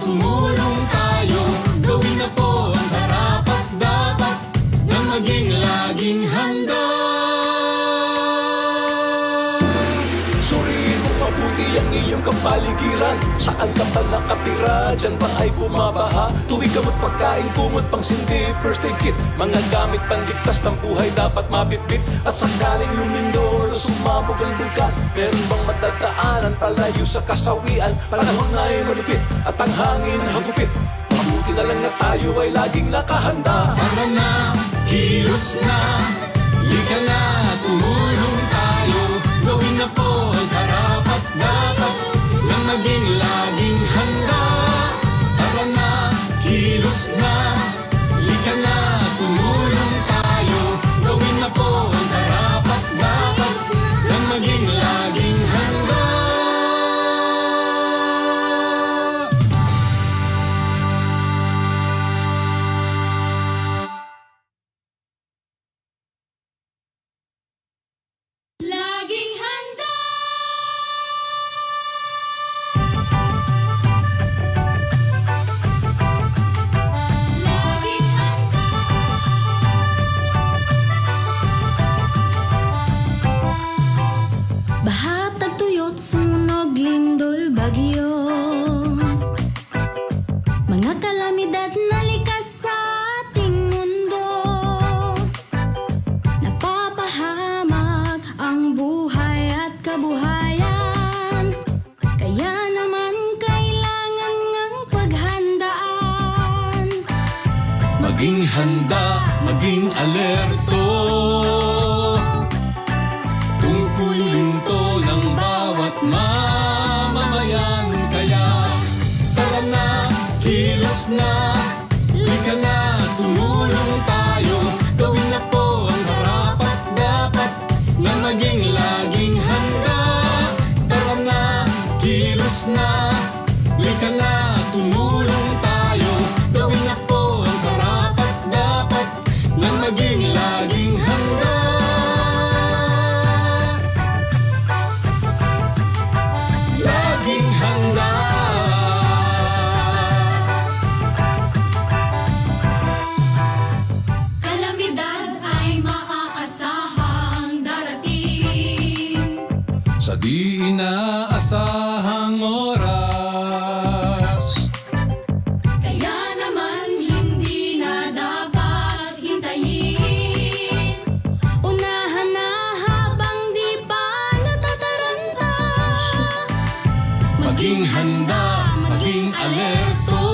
tumulong tayo. Gawin na po ang karapat-dapat na maging laging handa. Suriin mo mabuti ang iyong kapaligiran. Saan ka ba nakatira? Diyan ba ay bumabaha? Tuwing gamot pagkain, kumot pang sindi, first aid kit, mga gamit panligtas ng buhay dapat mabitbit. At sakaling lumindol o sumabog ang bulkan, meron bang matagdaanan palayo sa kasawian? Panahon na ay malupit at ang hangin hagupit. Mabuti na lang na tayo ay laging nakahanda. Tara na, kilos na, lika na, tumulong tayo. Gawin na po ang karapat-dapat na maging laging handa. Tara na, kilos na, lika na, tumulong tayo. Gawin na po ang karapat-dapat na maging laging handa. Laging handa! Laging handa! Baha, tagtuyot, sunog, lindol, bagyo, mga kalamidad na likas sa ating mundo. Napapahamak ang buhay at kabuhayan, kaya naman kailangan ng paghandaan. Maging handa, maging alerto, tungkulin to ng bawat mamamayan. Kaya tara na, kilos na, lika na, tumulong tayo. Gawin na po ang karapat-dapat na maging laging handa. Tara na, kilos na, lika na, tumulong tayo. Gawin na po ang karapat-dapat na maging laging handa. Laging handa. Kalamidad ay maaasahang darating. Sa di inaasahang oras, Kaya naman hindi na dapat hintayin. Unahan na habang di pa natataranta. maging handa, maging alerto,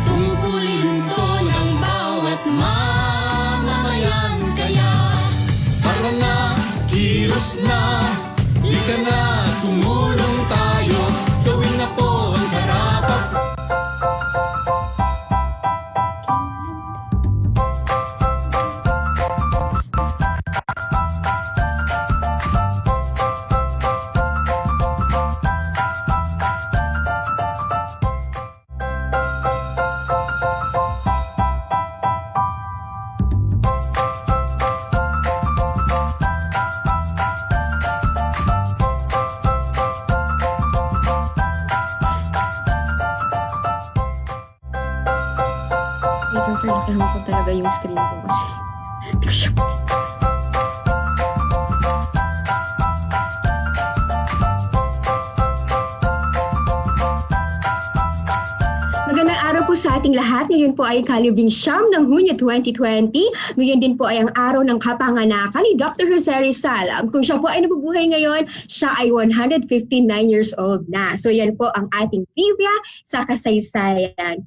tungkulin to ng bawat mamamayan. Kaya tara na, kilos na, lika na, tumulong tayo. Gawin na po ang karapat. Ikaw, sir, nakihamon ko talaga yung screen ko kasi. Magandang araw po sa ating lahat. Ngayon po ay kalibing siyam ng Hunyo 2020. Ngayon din po ay ang araw ng kapanganakan ni Dr. Jose Rizal. Kung siya po ay nabubuhay ngayon, siya ay 159 years old na. So yan po ang ating trivia sa kasaysayan.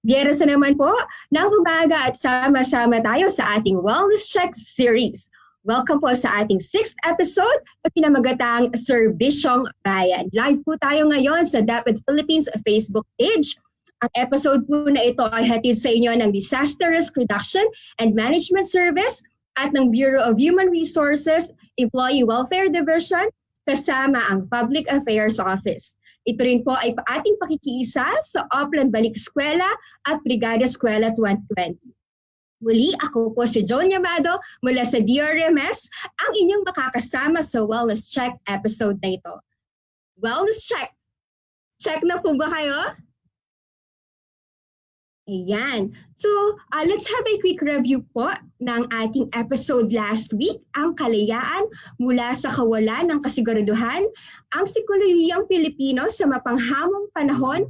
Biyernes na naman po ng umaga at sama-sama tayo sa ating Wellness Check series. Welcome po sa ating 6th episode na pinamagatang Serbisyong Bayan. Live po tayo ngayon sa DepEd Philippines Facebook page. Ang episode po na ito ay hatid sa inyo ng Disaster Risk Reduction and Management Service at ng Bureau of Human Resources Employee Welfare Division kasama ang Public Affairs Office. Ito rin po ay ating pakikiisa sa Oplan Balik Eskwela at Brigada Eskwela 2020. Muli, ako po si Joan Yamado mula sa DRMS, ang inyong makakasama sa Wellness Check episode na ito. Wellness Check. Check na po ba kayo? Ayan. So, let's have a quick review po ng ating episode last week, ang kalayaan mula sa kawalan ng kasiguraduhan, ang psikolohiyang Pilipino sa mapanghamong panahon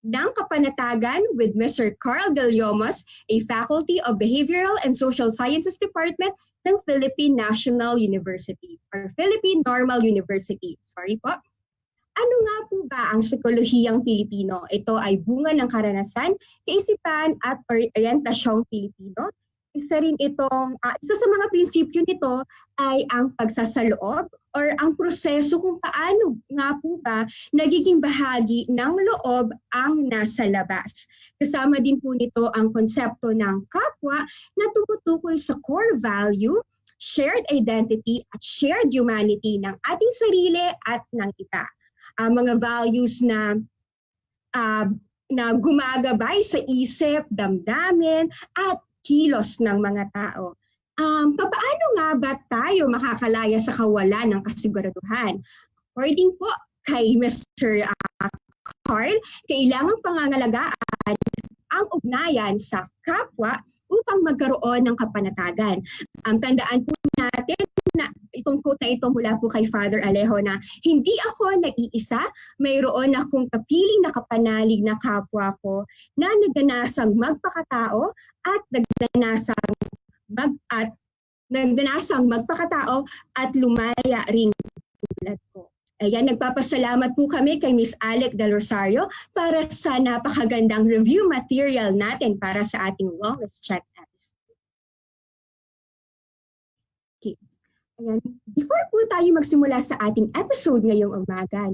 ng kapanatagan with Mr. Carl Del Yomos, a Faculty of Behavioral and Social Sciences Department ng Philippine National University or Philippine Normal University. Sorry po. Ano nga po ba ang psikolohiyang Pilipino? Ito ay bunga ng karanasan, kaisipan at orientasyong Pilipino. Isa sa mga prinsipyo nito ay ang pagsasaloob or ang proseso kung paano nga po ba nagiging bahagi ng loob ang nasa labas. Kasama din po nito ang konsepto ng kapwa na tumutukoy sa core value, shared identity at shared humanity ng ating sarili at ng iba. Mga values na gumagabay sa isip, damdamin at kilos ng mga tao. Paano nga ba tayo makakalaya sa kawalan ng kasiguraduhan? According po kay Mr. Carl, kailangang pangangalagaan ang ugnayan sa kapwa upang magkaroon ng kapanatagan. Tandaan po natin na itong quote na ito mula po kay Father Alejo na hindi ako nag-iisa, mayroon akong kapiling na kapanalig na kapwa ko na nagnanasang magpakatao at nagnanasang magpakatao at lumaya ring tulad ko. Ayan, nagpapasalamat po kami kay Miss Alec Del Rosario para sa napakagandang review material natin para sa ating wellness check episode. Okay. Ayan. Before po tayo magsimula sa ating episode ngayong umaga,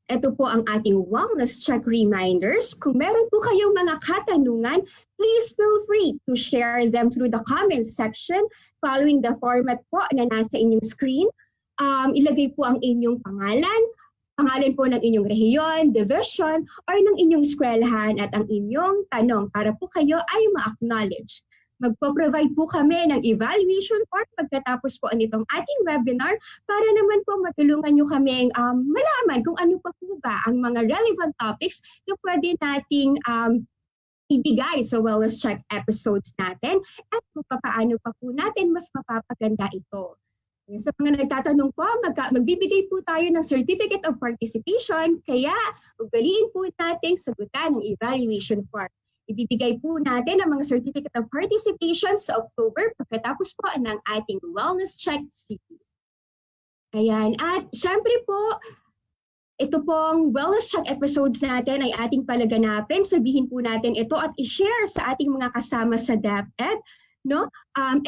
ito po ang ating wellness check reminders. Kung meron po kayong mga katanungan, please feel free to share them through the comments section following the format po na nasa inyong screen. Ilagay po ang inyong pangalan po ng inyong rehiyon, division, or ng inyong eskwelahan at ang inyong tanong para po kayo ay ma-acknowledge. Magpo-provide po kami ng evaluation form pagkatapos po nitong ating webinar para naman po matulungan nyo kaming malaman kung ano pa po ba ang mga relevant topics na pwede nating ibigay sa wellness check episodes natin at kung paano pa po natin mas mapapaganda ito. Sa mga nagtatanong po, magbibigay po tayo ng Certificate of Participation, kaya ugaliin po natin sagutan ng evaluation form. Ibibigay po natin ang mga Certificate of Participation sa October pagkatapos po ng ating Wellness Check series. Ayan, at syempre po, ito pong Wellness Check episodes natin ay ating palaganapin. Sabihin po natin ito at i-share sa ating mga kasama sa DepEd.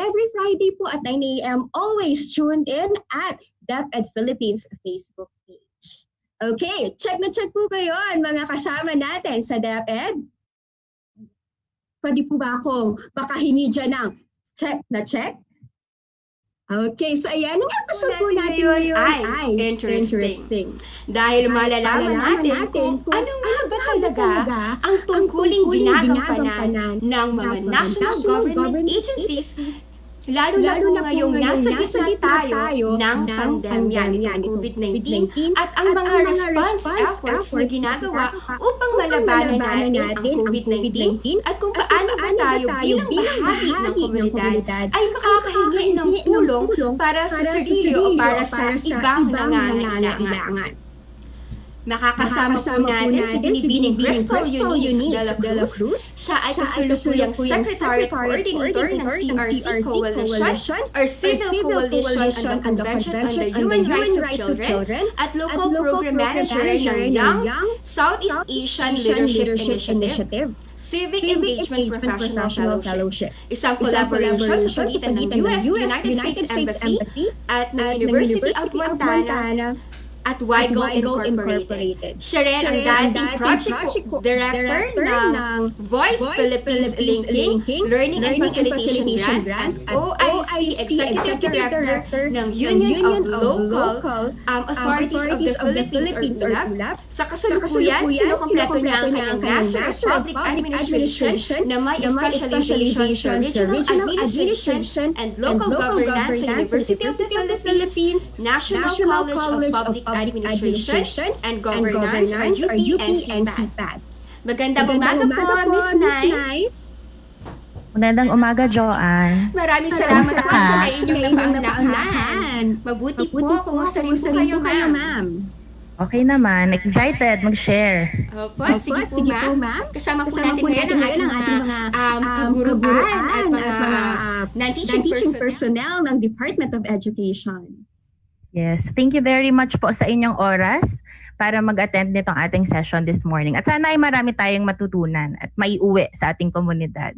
Every Friday po at 9 a.m. always tuned in at DepEd Philippines Facebook page. Okay, check na check po ba yun mga kasama natin sa DepEd? Pwede po ba akong makahingi dyan ng check na check? Okay, so ayan, ang episode po natin ngayon ay interesting. Dahil malalaman natin kung ano nga ba talaga ang tungkuling ginagampanan ng mga national government agencies, lalo na po ngayong nasa gitna tayo ng pandemya ng COVID-19 at ang mga response efforts na ginagawa upang malabanan natin ang COVID-19 at kung paano ba tayo bilang bahagi ng komunidad ay makakahingi ng tulong para sa sarili o para sa ibang nangangailangan. Makakasama po natin si Binibining Crystal Eunice de la Cruz. Siya ay kasulukuyang Secretary Coordinator ng CRC Coalition or Civil Coalition on the Convention on the Human Rights of Children at Local Program Manager ng Young Southeast Asian Leadership Initiative. Civic Engagement Professional Fellowship. Isang collaboration sa pagitan ng United States Embassy at ng University of Montana at Weigel Incorporated. Siya rin ang dating project director ng Voice Philippines Linking Learning and Facilitation Grant at OIC Executive Director ng Union of Local Authorities of the Philippines or ULAP. Sa kasalukuyan, kinukompleto niya ang kanyang Master's Public Administration na may specialization sa Regional Administration and Local Governance sa University of the Philippines, National College of Public Administration and Governance or UP and CPAT. Magandang Magandang umaga po, Miss Nice. Magandang umaga, Joanne. Maraming salamat Kamusta po ka? sa inyong napaunlakan. napaunlakan. Mabuti po, kumusta rin po kayo, ma'am? Okay naman. Excited mag-share. Opo, Opo, sige po, ma'am. Kasama po Kasama natin po ngayon natin ngayon ang ating mga kaguruan at mga non-teaching personnel ng Department of Education. Yes. Thank you very much po sa inyong oras para mag-attend nitong ating session this morning. At sana ay marami tayong matutunan at maiuwi sa ating komunidad.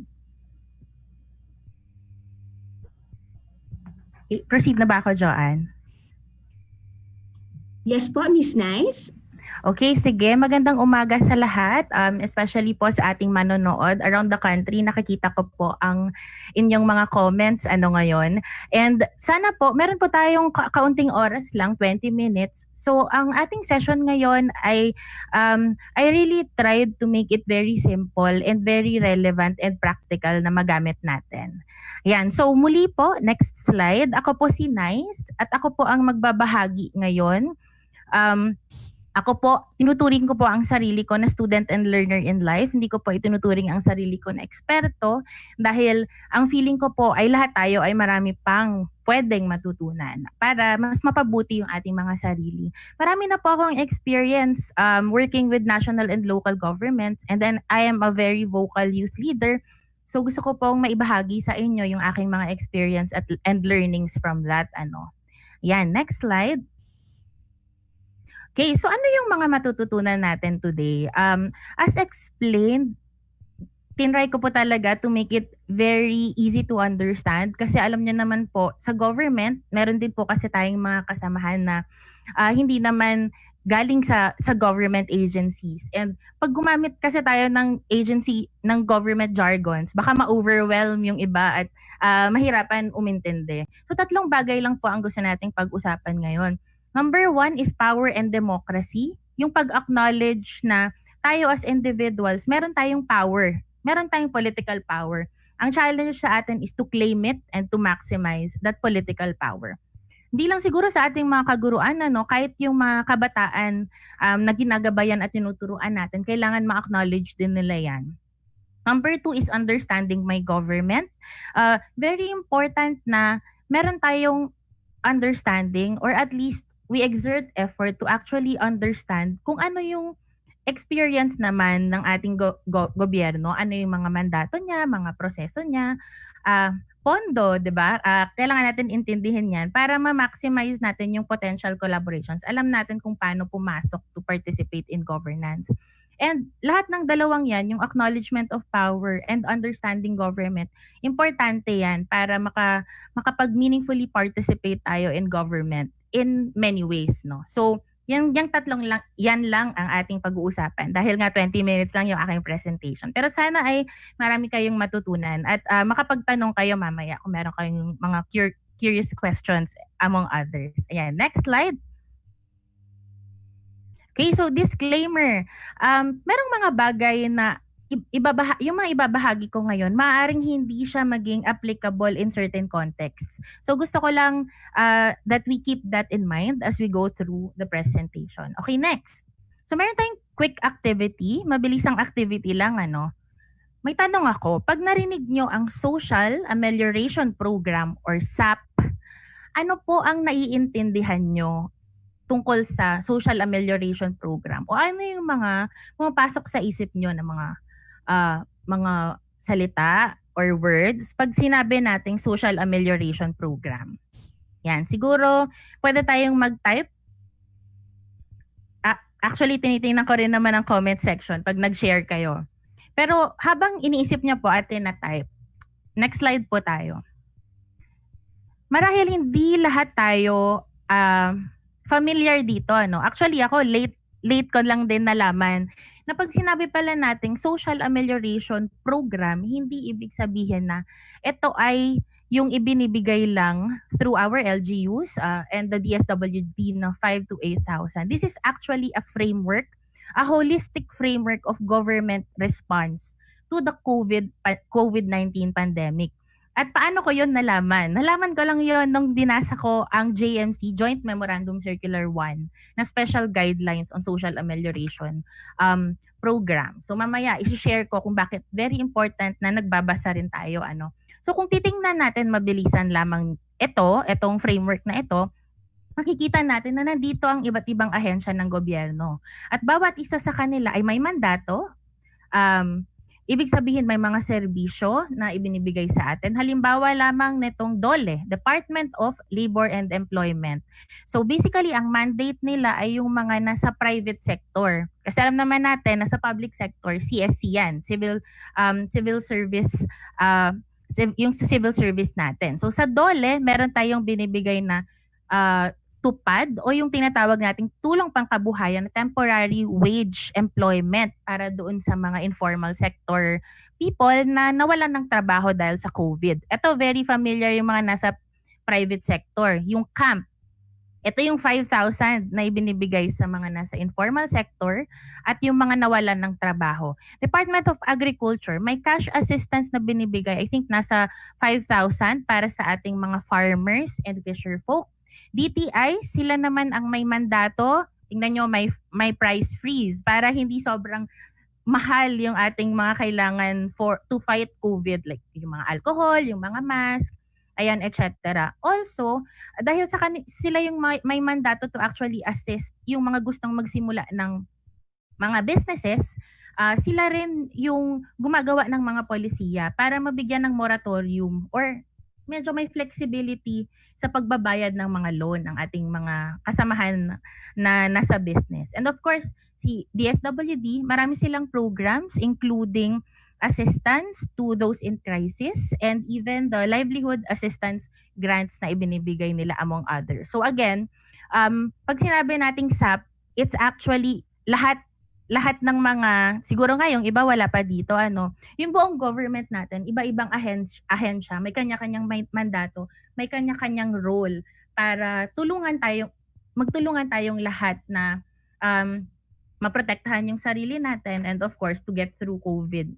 Okay, proceed na ba ako, Joanne? Yes po, Miss Nice. Okay, sige. Magandang umaga sa lahat, especially po sa ating manonood around the country. Nakikita ko po ang inyong mga comments ngayon. And sana po, meron po tayong kaunting oras lang, 20 minutes. So, ang ating session ngayon ay I really tried to make it very simple and very relevant and practical na magamit natin. Yan. So, muli po, next slide. Ako po si Nice at ako po ang magbabahagi ngayon. Ako po, tinuturing ko po ang sarili ko na student and learner in life. Hindi ko po itinuturing ang sarili ko na eksperto dahil ang feeling ko po ay lahat tayo ay marami pang pwedeng matutunan para mas mapabuti yung ating mga sarili. Marami na po akong experience working with national and local governments, and then I am a very vocal youth leader. So gusto ko pong maibahagi sa inyo yung aking mga experience and learnings from that. Yan, next slide. Okay, so ano yung mga matututunan natin today? As explained, tinry ko po talaga to make it very easy to understand kasi alam niyo naman po, sa government, meron din po kasi tayong mga kasamahan na hindi naman galing sa government agencies. And pag gumamit kasi tayo ng government jargons, baka ma-overwhelm yung iba at mahirapan umintindi. So 3 bagay lang po ang gusto nating pag-usapan ngayon. Number 1 is power and democracy. Yung pag-acknowledge na tayo as individuals, meron tayong power. Meron tayong political power. Ang challenge sa atin is to claim it and to maximize that political power. Hindi lang siguro sa ating mga kaguruan, kahit yung mga kabataan na ginagabayan at tinuturuan natin, kailangan ma-acknowledge din nila yan. Number 2 is understanding my government. Very important na meron tayong understanding or at least we exert effort to actually understand kung ano yung experience naman ng ating gobyerno, ano yung mga mandato niya, mga proseso niya, pondo, 'di ba? Kailangan natin intindihin 'yan para ma-maximize natin yung potential collaborations. Alam natin kung paano pumasok to participate in governance. And lahat ng dalawang 'yan, yung acknowledgement of power and understanding government, importante 'yan para makapag meaningfully participate tayo in government in many ways, no? So, yung tatlong lang, yan lang ang ating pag-uusapan dahil nga 20 minutes lang yung aking presentation. Pero sana ay marami kayong matutunan at makapagtanong kayo mamaya kung meron kayong mga curious questions among others. Ayan, next slide. Okay, so disclaimer. Merong mga bagay na yung mga ibabahagi ko ngayon, maaaring hindi siya maging applicable in certain contexts. So gusto ko lang that we keep that in mind as we go through the presentation. Okay, next. So meron tayong quick activity, mabilisang activity lang. May tanong ako, pag narinig nyo ang Social Amelioration Program or SAP, ano po ang naiintindihan nyo tungkol sa Social Amelioration Program? O ano yung mga pumapasok sa isip nyo na mga salita or words pag sinabi nating Social Amelioration Program? Yan, siguro pwede tayong mag-type. Actually, tinitingnan ko rin naman ang comment section pag nag-share kayo. Pero habang iniisip niyo po at na-type, next slide po tayo. Marahil hindi lahat tayo familiar dito. Actually, ako late ko lang din nalaman na pag sinabi pala nating Social Amelioration Program, hindi ibig sabihin na ito ay yung ibinibigay lang through our LGUs and the DSWD na 5 to 8,000. This is actually a framework, a holistic framework of government response to the COVID-19 pandemic. At paano ko yun nalaman? Nalaman ko lang yun nung dinasa ko ang JMC, Joint Memorandum Circular 1, na Special Guidelines on Social Amelioration program. So mamaya, isi-share ko kung bakit very important na nagbabasa rin tayo. So kung titingnan natin mabilisan lamang itong framework na ito, makikita natin na nandito ang iba't ibang ahensya ng gobyerno. At bawat isa sa kanila ay may mandato. Ibig sabihin may mga serbisyo na ibinibigay sa atin. Halimbawa lamang nitong DOLE, Department of Labor and Employment. So basically, ang mandate nila ay yung mga nasa private sector. Kasi alam naman natin, nasa public sector, CSC yan, civil service, yung civil service natin. So sa DOLE, meron tayong binibigay na tupad o yung tinatawag nating tulong pangkabuhayan na temporary wage employment para doon sa mga informal sector people na nawalan ng trabaho dahil sa COVID. Ito very familiar yung mga nasa private sector, yung camp. Ito yung 5,000 na ibinibigay sa mga nasa informal sector at yung mga nawalan ng trabaho. Department of Agriculture, may cash assistance na binibigay. I think nasa 5,000 para sa ating mga farmers and fisherfolk. DTI, sila naman ang may mandato. Tingnan nyo, may price freeze para hindi sobrang mahal yung ating mga kailangan to fight COVID, like yung mga alcohol, yung mga mask, ayan, etc. Also, dahil sila yung may mandato to actually assist yung mga gustong magsimula ng mga businesses, sila rin yung gumagawa ng mga polisiya para mabigyan ng moratorium or medyo may flexibility sa pagbabayad ng mga loan ng ating mga kasamahan na nasa business. And of course, si DSWD, marami silang programs including assistance to those in crisis and even the livelihood assistance grants na ibinibigay nila among others. So again, pag sinabi nating SAP, it's actually lahat ng mga, siguro nga yung iba wala pa dito, yung buong government natin, iba-ibang ahensya, may kanya-kanyang mandato, may kanya-kanyang role para magtulungan tayong lahat na maprotektahan yung sarili natin and of course to get through COVID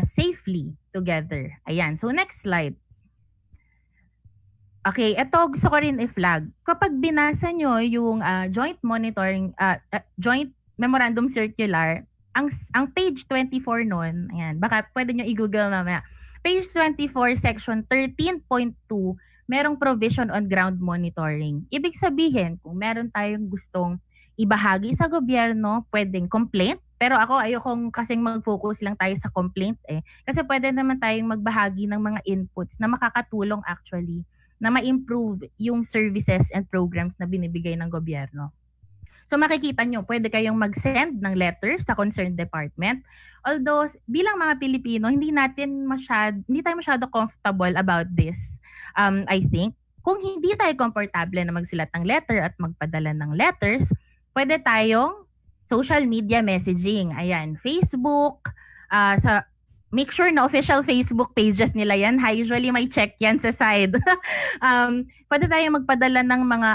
safely together. Ayan, so next slide. Okay, ito gusto ko rin i-flag. Kapag binasa nyo yung joint memorandum circular, ang page 24 nun, ayan, baka pwede nyo i-google mamaya. Page 24, section 13.2, merong provision on ground monitoring. Ibig sabihin, kung meron tayong gustong ibahagi sa gobyerno, pwedeng complaint, pero ako ayokong kasing mag-focus lang tayo sa complaint Kasi pwede naman tayong magbahagi ng mga inputs na makakatulong actually na ma-improve yung services and programs na binibigay ng gobyerno. So makikita nyo, pwede kayong mag-send ng letters sa concerned department. Although bilang mga Pilipino, hindi tayo masyado comfortable about this. I think kung hindi tayo komportable na magsulat ng letter at magpadala ng letters, pwede tayong social media messaging. Ayan, Facebook, make sure na official Facebook pages nila yan. Usually may check yan sa side. Pwede tayong magpadala ng mga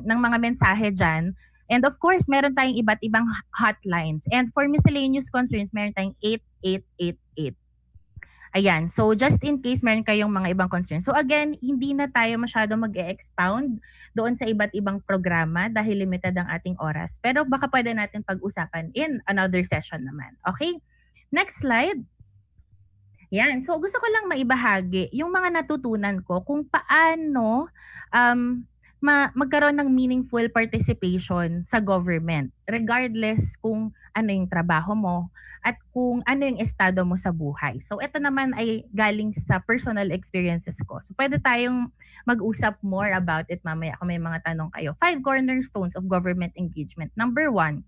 ng mga mensahe diyan. And of course, meron tayong iba't ibang hotlines. And for miscellaneous concerns, meron tayong 8888. Ayan. So just in case meron kayong mga ibang concerns. So again, hindi na tayo masyado mag-e-expound doon sa iba't ibang programa dahil limited ang ating oras. Pero baka pwede natin pag-usapan in another session naman. Okay? Next slide. Yan. So gusto ko lang maibahagi yung mga natutunan ko kung paano magkaroon ng meaningful participation sa government regardless kung ano yung trabaho mo at kung ano yung estado mo sa buhay. So ito naman ay galing sa personal experiences ko. So pwede tayong mag-usap more about it mamaya kung may mga tanong kayo. 5 cornerstones of government engagement. Number 1,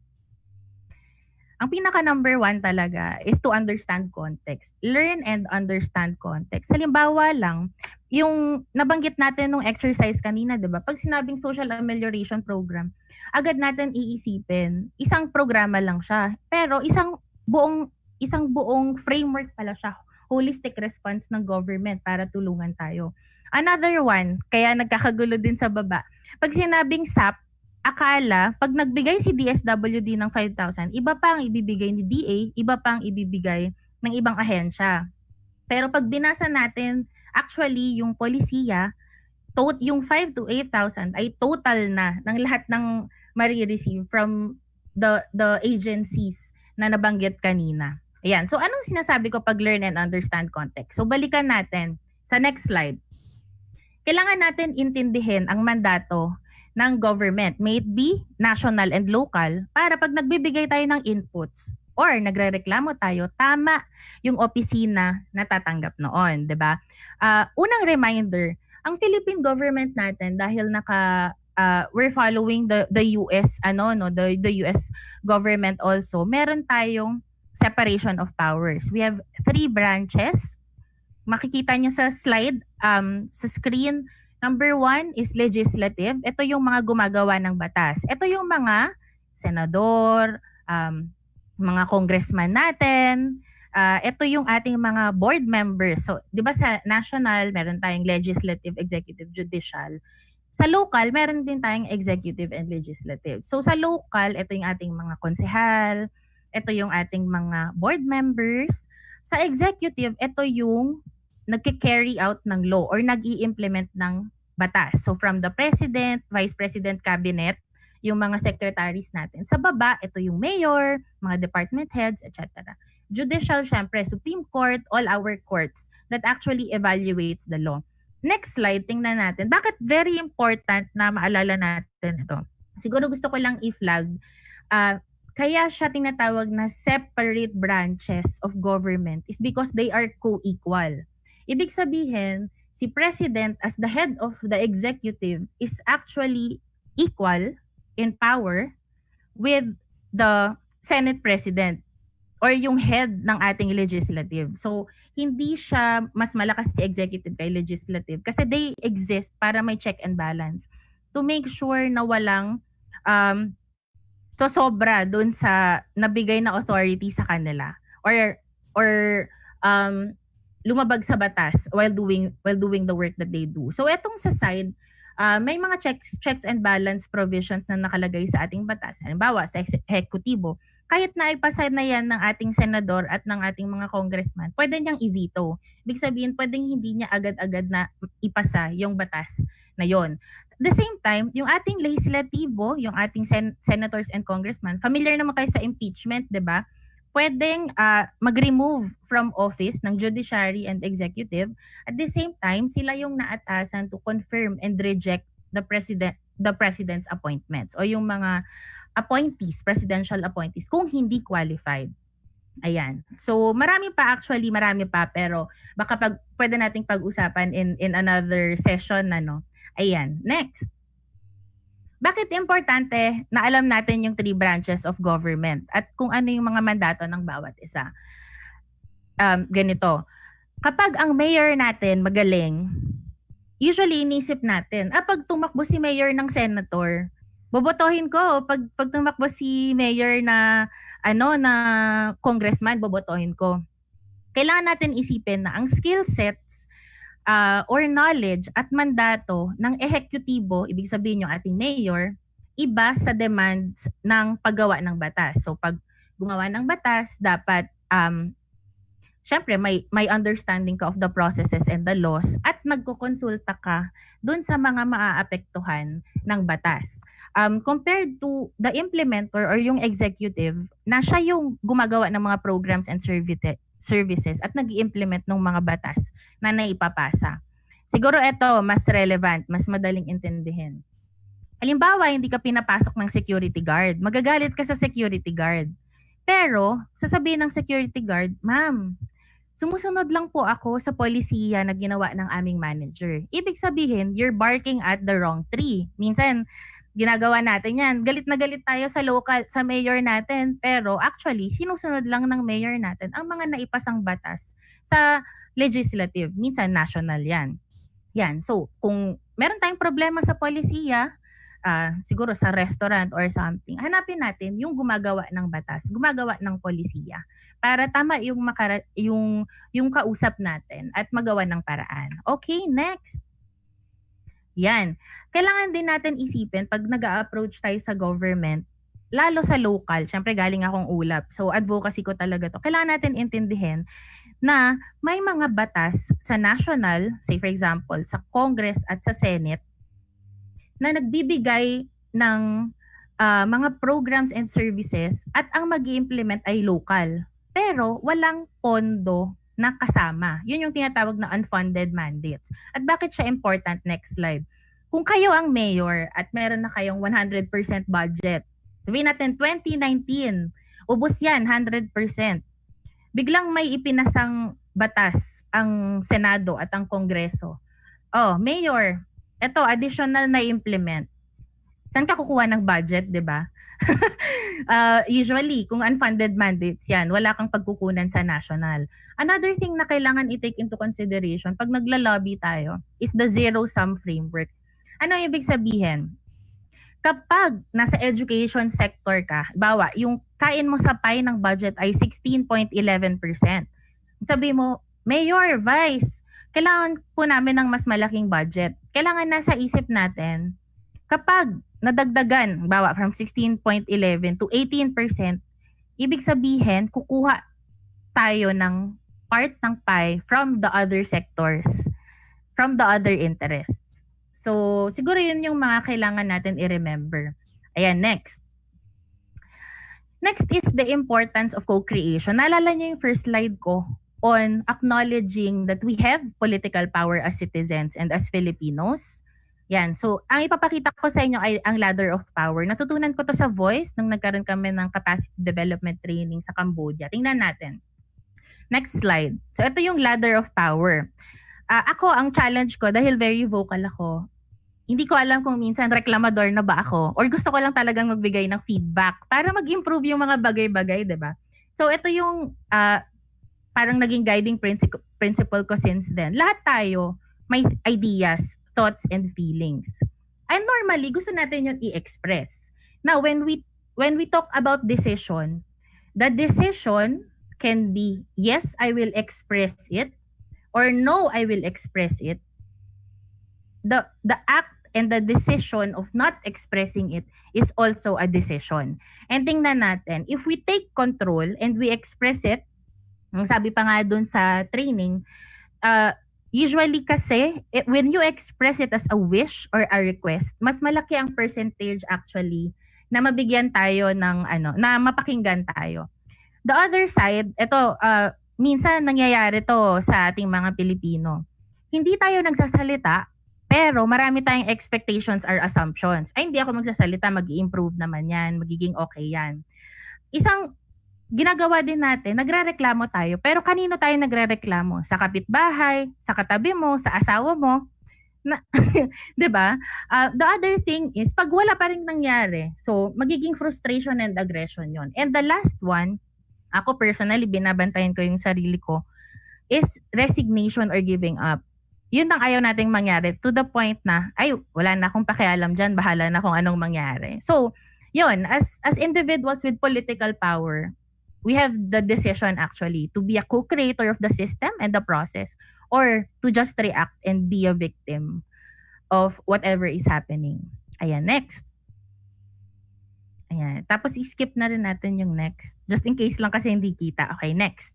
ang pinaka number 1 talaga is to understand context. Learn and understand context. Halimbawa lang, yung nabanggit natin nung exercise kanina, 'di ba? Pag sinabing social amelioration program, agad natin iisipin, isang programa lang siya. Pero isang buong framework pala siya, holistic response ng government para tulungan tayo. Another one, kaya nagkakagulo din sa baba. Pag sinabing SAP, akala, pag nagbigay si DSWD ng 5,000, iba pa ang ibibigay ni DA, iba pa ang ibibigay ng ibang ahensya. Pero pag binasa natin Actually, yung polisiya, yung 5 to 8,000 ay total na ng lahat ng marireceive from the agencies na nabanggit kanina. Ayan. So, anong sinasabi ko pag learn and understand context? So, balikan natin sa next slide. Kailangan natin intindihin ang mandato ng government, may it be national and local, para pag nagbibigay tayo ng inputs or nagrereklamo tayo, tama yung opisina na tatanggap noon, 'di ba? Unang reminder, ang Philippine government natin dahil we're following the US the US government also, meron tayong separation of powers. We have 3 branches. Makikita niyo sa slide, sa screen. Number 1 is legislative. Ito yung mga gumagawa ng batas. Ito yung mga senador, mga congressman natin. Ito yung ating mga board members. So, di ba sa national, meron tayong legislative, executive, judicial. Sa local, meron din tayong executive and legislative. So, sa local, ito yung ating mga konsehal. Ito yung ating mga board members. Sa executive, ito yung nagki-carry out ng law or nag-i-implement ng batas. So from the president, vice president, cabinet, yung mga secretaries natin. Sa baba, ito yung mayor, mga department heads, etc. Judicial, syempre, Supreme Court, all our courts that actually evaluates the law. Next slide, tingnan natin. Bakit very important na maalala natin ito? Siguro gusto ko lang i-flag. Kaya siya tinatawag na separate branches of government is because they are co-equal. Ibig sabihin, si President as the head of the executive is actually equal in power with the Senate President or yung head ng ating legislative. So, hindi siya mas malakas si executive kay legislative kasi they exist para may check and balance to make sure na walang sobra dun sa nabigay na authority sa kanila or lumabag sa batas while doing the work that they do. So etong sa side, may mga checks and balance provisions na nakalagay sa ating batas. Halimbawa, sa ehekutibo, kahit na ipasa na yan ng ating senador at ng ating mga congressman, pwede niyang i-veto. Ibig sabihin, pwedeng hindi niya agad-agad na ipasa yung batas na yon. At the same time, yung ating legislatibo, yung ating senators and congressmen, familiar naman kayo sa impeachment, 'di ba? Pwedeng mag-remove from office ng judiciary and executive. At the same time, sila yung naatasan to confirm and reject the president's appointments o yung mga appointees, presidential appointees kung hindi qualified. Ayan. So marami pa pero baka pwede nating pag-usapan in another session Ayan. Next. Bakit importante na alam natin yung 3 branches of government at kung ano yung mga mandato ng bawat isa? Ganito. Kapag ang mayor natin magaling, usually inisip natin, pag tumakbo si mayor ng senator, bobotohin ko. Pag tumakbo si mayor na congressman, bobotohin ko. Kailangan natin isipin na ang skill sets or knowledge at mandato ng ehekutibo, ibig sabihin yung ating mayor, iba sa demands ng paggawa ng batas. So pag gumawa ng batas, dapat syempre may understanding ka of the processes and the laws at magkukonsulta ka dun sa mga maaapektuhan ng batas. Compared to the implementer or yung executive na siya yung gumagawa ng mga programs and services at nag-i-implement ng mga batas na naipapasa. Siguro ito mas relevant, mas madaling intindihin. Halimbawa, hindi ka pinapasok ng security guard. Magagalit ka sa security guard. Pero, sasabihin ng security guard, "Ma'am, sumusunod lang po ako sa polisiya na ginawa ng aming manager." Ibig sabihin, you're barking at the wrong tree. Minsan, ginagawa natin yan. Galit na galit tayo sa mayor natin. Pero actually, sinusunod lang ng mayor natin ang mga naipasang batas sa legislative. Minsan, national yan. Yan. So, kung meron tayong problema sa polisiya, siguro sa restaurant or something, hanapin natin yung gumagawa ng batas, gumagawa ng polisiya para tama yung kausap natin at magawa ng paraan. Okay, next. Yan. Kailangan din natin isipin pag nag-a-approach tayo sa government, lalo sa local, syempre galing akong ulap, so advocacy ko talaga to. Kailangan natin intindihin na may mga batas sa national, say for example, sa Congress at sa Senate na nagbibigay ng mga programs and services at ang mag-i-implement ay local. Pero walang pondo na kasama. Yun yung tinatawag na unfunded mandates. At bakit siya important? Next slide. Kung kayo ang mayor at meron na kayong 100% budget, sabihin natin 2019, ubos yan, 100%. Biglang may ipinasang batas ang Senado at ang Kongreso. Oh, mayor, eto additional na implement. Saan ka kukuha ng budget, 'di ba? Usually, kung unfunded mandates yan, wala kang pagkukunan sa national. Another thing na kailangan i-take into consideration pag nagla-lobby tayo is the zero-sum framework. Ano ibig sabihin? Kapag nasa education sector ka, bawa, yung kain mo sa pie ng budget ay 16.11%. Sabi mo, Mayor, Vice, kailangan po namin ng mas malaking budget. Kailangan nasa isip natin, kapag nadagdagan, bawa from 16.11 to 18%, ibig sabihin, kukuha tayo ng part ng pie from the other sectors, from the other interests. So, siguro yun yung mga kailangan natin i-remember. Ayan, next. Next is the importance of co-creation. Naalala niyo yung first slide ko on acknowledging that we have political power as citizens and as Filipinos. Yan. So, ang ipapakita ko sa inyo ay ang ladder of power. Natutunan ko to sa Voice nung nagkaroon kami ng capacity development training sa Cambodia. Tingnan natin. Next slide. So, ito yung ladder of power. Ako, ang challenge ko, dahil very vocal ako, hindi ko alam kung minsan reklamador na ba ako or gusto ko lang talagang magbigay ng feedback para mag-improve yung mga bagay-bagay, di ba? So, ito yung parang naging guiding principle ko since then. Lahat tayo may ideas, thoughts, and feelings. And normally, gusto natin yung i-express. Now, when we talk about decision, the decision can be, yes, I will express it, or no, I will express it. The act and the decision of not expressing it is also a decision. And tingnan natin, if we take control and we express it, sabi pa nga dun sa training, usually kasi, when you express it as a wish or a request, mas malaki ang percentage actually na mabigyan tayo ng na mapakinggan tayo. The other side, ito, minsan nangyayari to sa ating mga Pilipino. Hindi tayo nagsasalita, pero marami tayong expectations or assumptions. Ay, hindi ako magsasalita, mag-i-improve naman yan, magiging okay yan. Isang ginagawa din natin, nagrereklamo tayo, pero kanino tayo nagrereklamo? Sa kapitbahay, sa katabi mo, sa asawa mo, na, 'di ba? The other thing is pag wala pa ring nangyari, so magiging frustration and aggression 'yon. And the last one, ako personally binabantayan ko yung sarili ko, is resignation or giving up. Yun ang ayaw nating mangyari to the point na, ay, wala na akong pakialam dyan, bahala na kung anong mangyari. So, yun, as individuals with political power, we have the decision actually to be a co-creator of the system and the process, or to just react and be a victim of whatever is happening. Ayan, next. Ayan. Tapos i-skip na rin natin yung next. Just in case lang kasi hindi kita. Okay, next.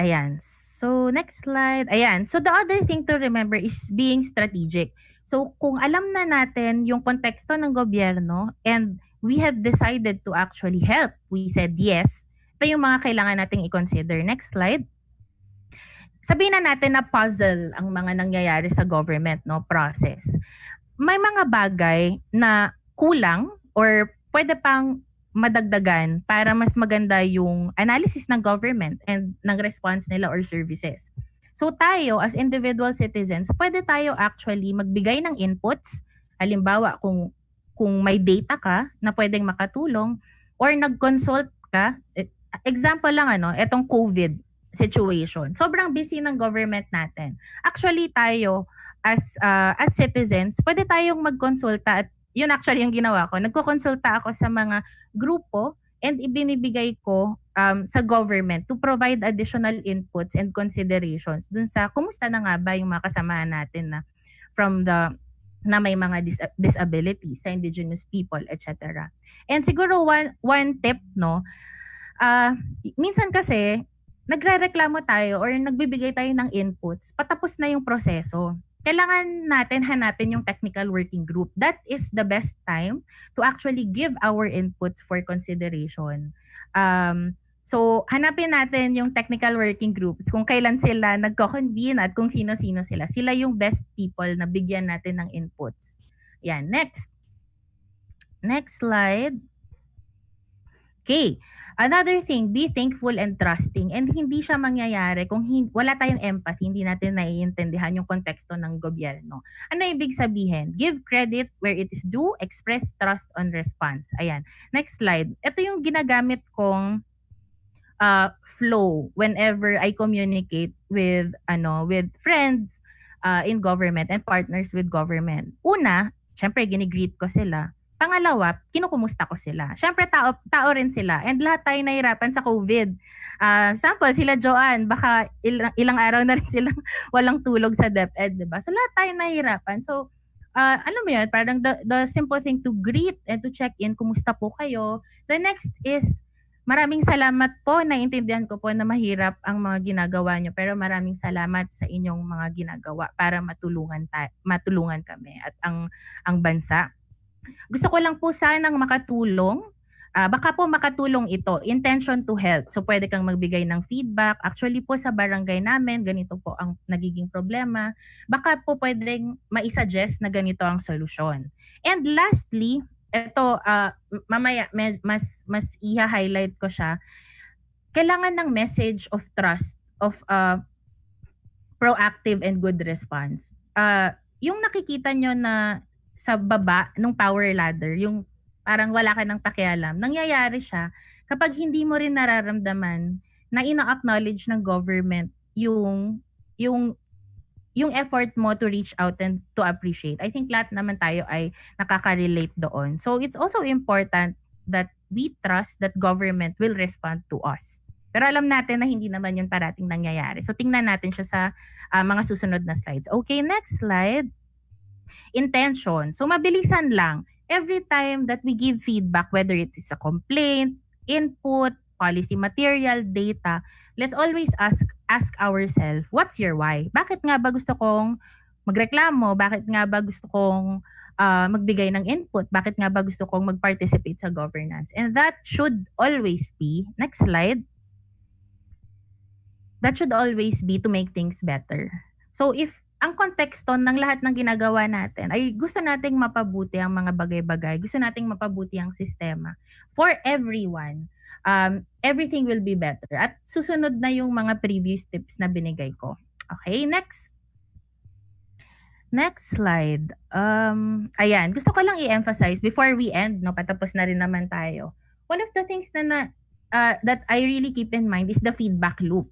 Ayan. So, next slide. Ayan. So, the other thing to remember is being strategic. So, kung alam na natin yung konteksto ng gobyerno and we have decided to actually help, we said yes, ito yung mga kailangan nating i-consider. Next slide. Sabihin na natin na puzzle ang mga nangyayari sa government, no, process. May mga bagay na kulang or pwede pang madagdagan para mas maganda yung analysis ng government and ng response nila or services. So tayo as individual citizens, pwede tayo actually magbigay ng inputs. Halimbawa, kung may data ka na pwedeng makatulong or nag-consult ka, example lang etong COVID situation. Sobrang busy ng government natin. Actually tayo as citizens, pwede tayong magkonsulta at yun actually yung ginawa ko. Nagko-konsulta ako sa mga grupo and ibinibigay ko sa government to provide additional inputs and considerations dun sa kumusta na nga ba yung mga kasamahan natin na may mga disabilities sa indigenous people, etc. And siguro one tip, no, minsan kasi nagrereklamo tayo or nagbibigay tayo ng inputs, patapos na yung proseso. Kailangan natin hanapin yung technical working group. That is the best time to actually give our inputs for consideration. So, hanapin natin yung technical working groups, kung kailan sila nagko-convene at kung sino-sino sila. Sila yung best people na bigyan natin ng inputs. Yan, next. Next slide. Okay. Another thing, be thankful and trusting. And hindi siya mangyayari kung wala tayong empathy, hindi natin naiintindihan yung konteksto ng gobyerno. Ano ibig sabihin? Give credit where it is due, express trust on response. Ayan. Next slide. Ito yung ginagamit kong flow whenever I communicate with friends in government and partners with government. Una, syempre ginigreet ko sila. Pangalawa, kinukumusta ko sila. Syempre tao rin sila and lahat tayo nahirapan sa COVID. Sample sila Joanne, baka ilang araw na rin silang walang tulog sa DepEd, 'di ba? So lahat tayo nahirapan. So alam mo 'yun, parang the simple thing to greet and to check in, kumusta po kayo. The next is maraming salamat po, naiintindihan ko po na mahirap ang mga ginagawa nyo, pero maraming salamat sa inyong mga ginagawa para matulungan kami at ang bansa. Gusto ko lang po sanang makatulong. Baka po makatulong ito, intention to help. So pwede kang magbigay ng feedback. Actually po sa barangay namin, ganito po ang nagiging problema. Baka po pwedeng maisuggest na ganito ang solusyon. And lastly, ito, mamaya mas i-highlight ko siya. Kailangan ng message of trust, of proactive and good response. Yung nakikita nyo na sa baba ng power ladder, yung parang wala ka ng pakialam, nangyayari siya kapag hindi mo rin nararamdaman na ina-acknowledge ng government yung effort mo to reach out and to appreciate. I think lahat naman tayo ay nakaka-relate doon. So it's also important that we trust that government will respond to us. Pero alam natin na hindi naman yun parating nangyayari. So tingnan natin siya sa mga susunod na slides. Okay, next slide. Intention. So mabilisan lang. Every time that we give feedback, whether it is a complaint, input, policy material, data, let's always ask ourselves, what's your why? Bakit nga ba gusto kong magreklamo? Bakit nga ba gusto kong magbigay ng input? Bakit nga ba gusto kong mag-participate sa governance? And that should always be, next slide, that should always be to make things better. So if ang konteksto ng lahat ng ginagawa natin ay gusto nating mapabuti ang mga bagay-bagay, gusto nating mapabuti ang sistema for everyone, everything will be better. At susunod na yung mga previous tips na binigay ko. Okay, next. Next slide. Ayan, gusto ko lang i-emphasize before we end, no, patapos na rin naman tayo. One of the things that I really keep in mind is the feedback loop.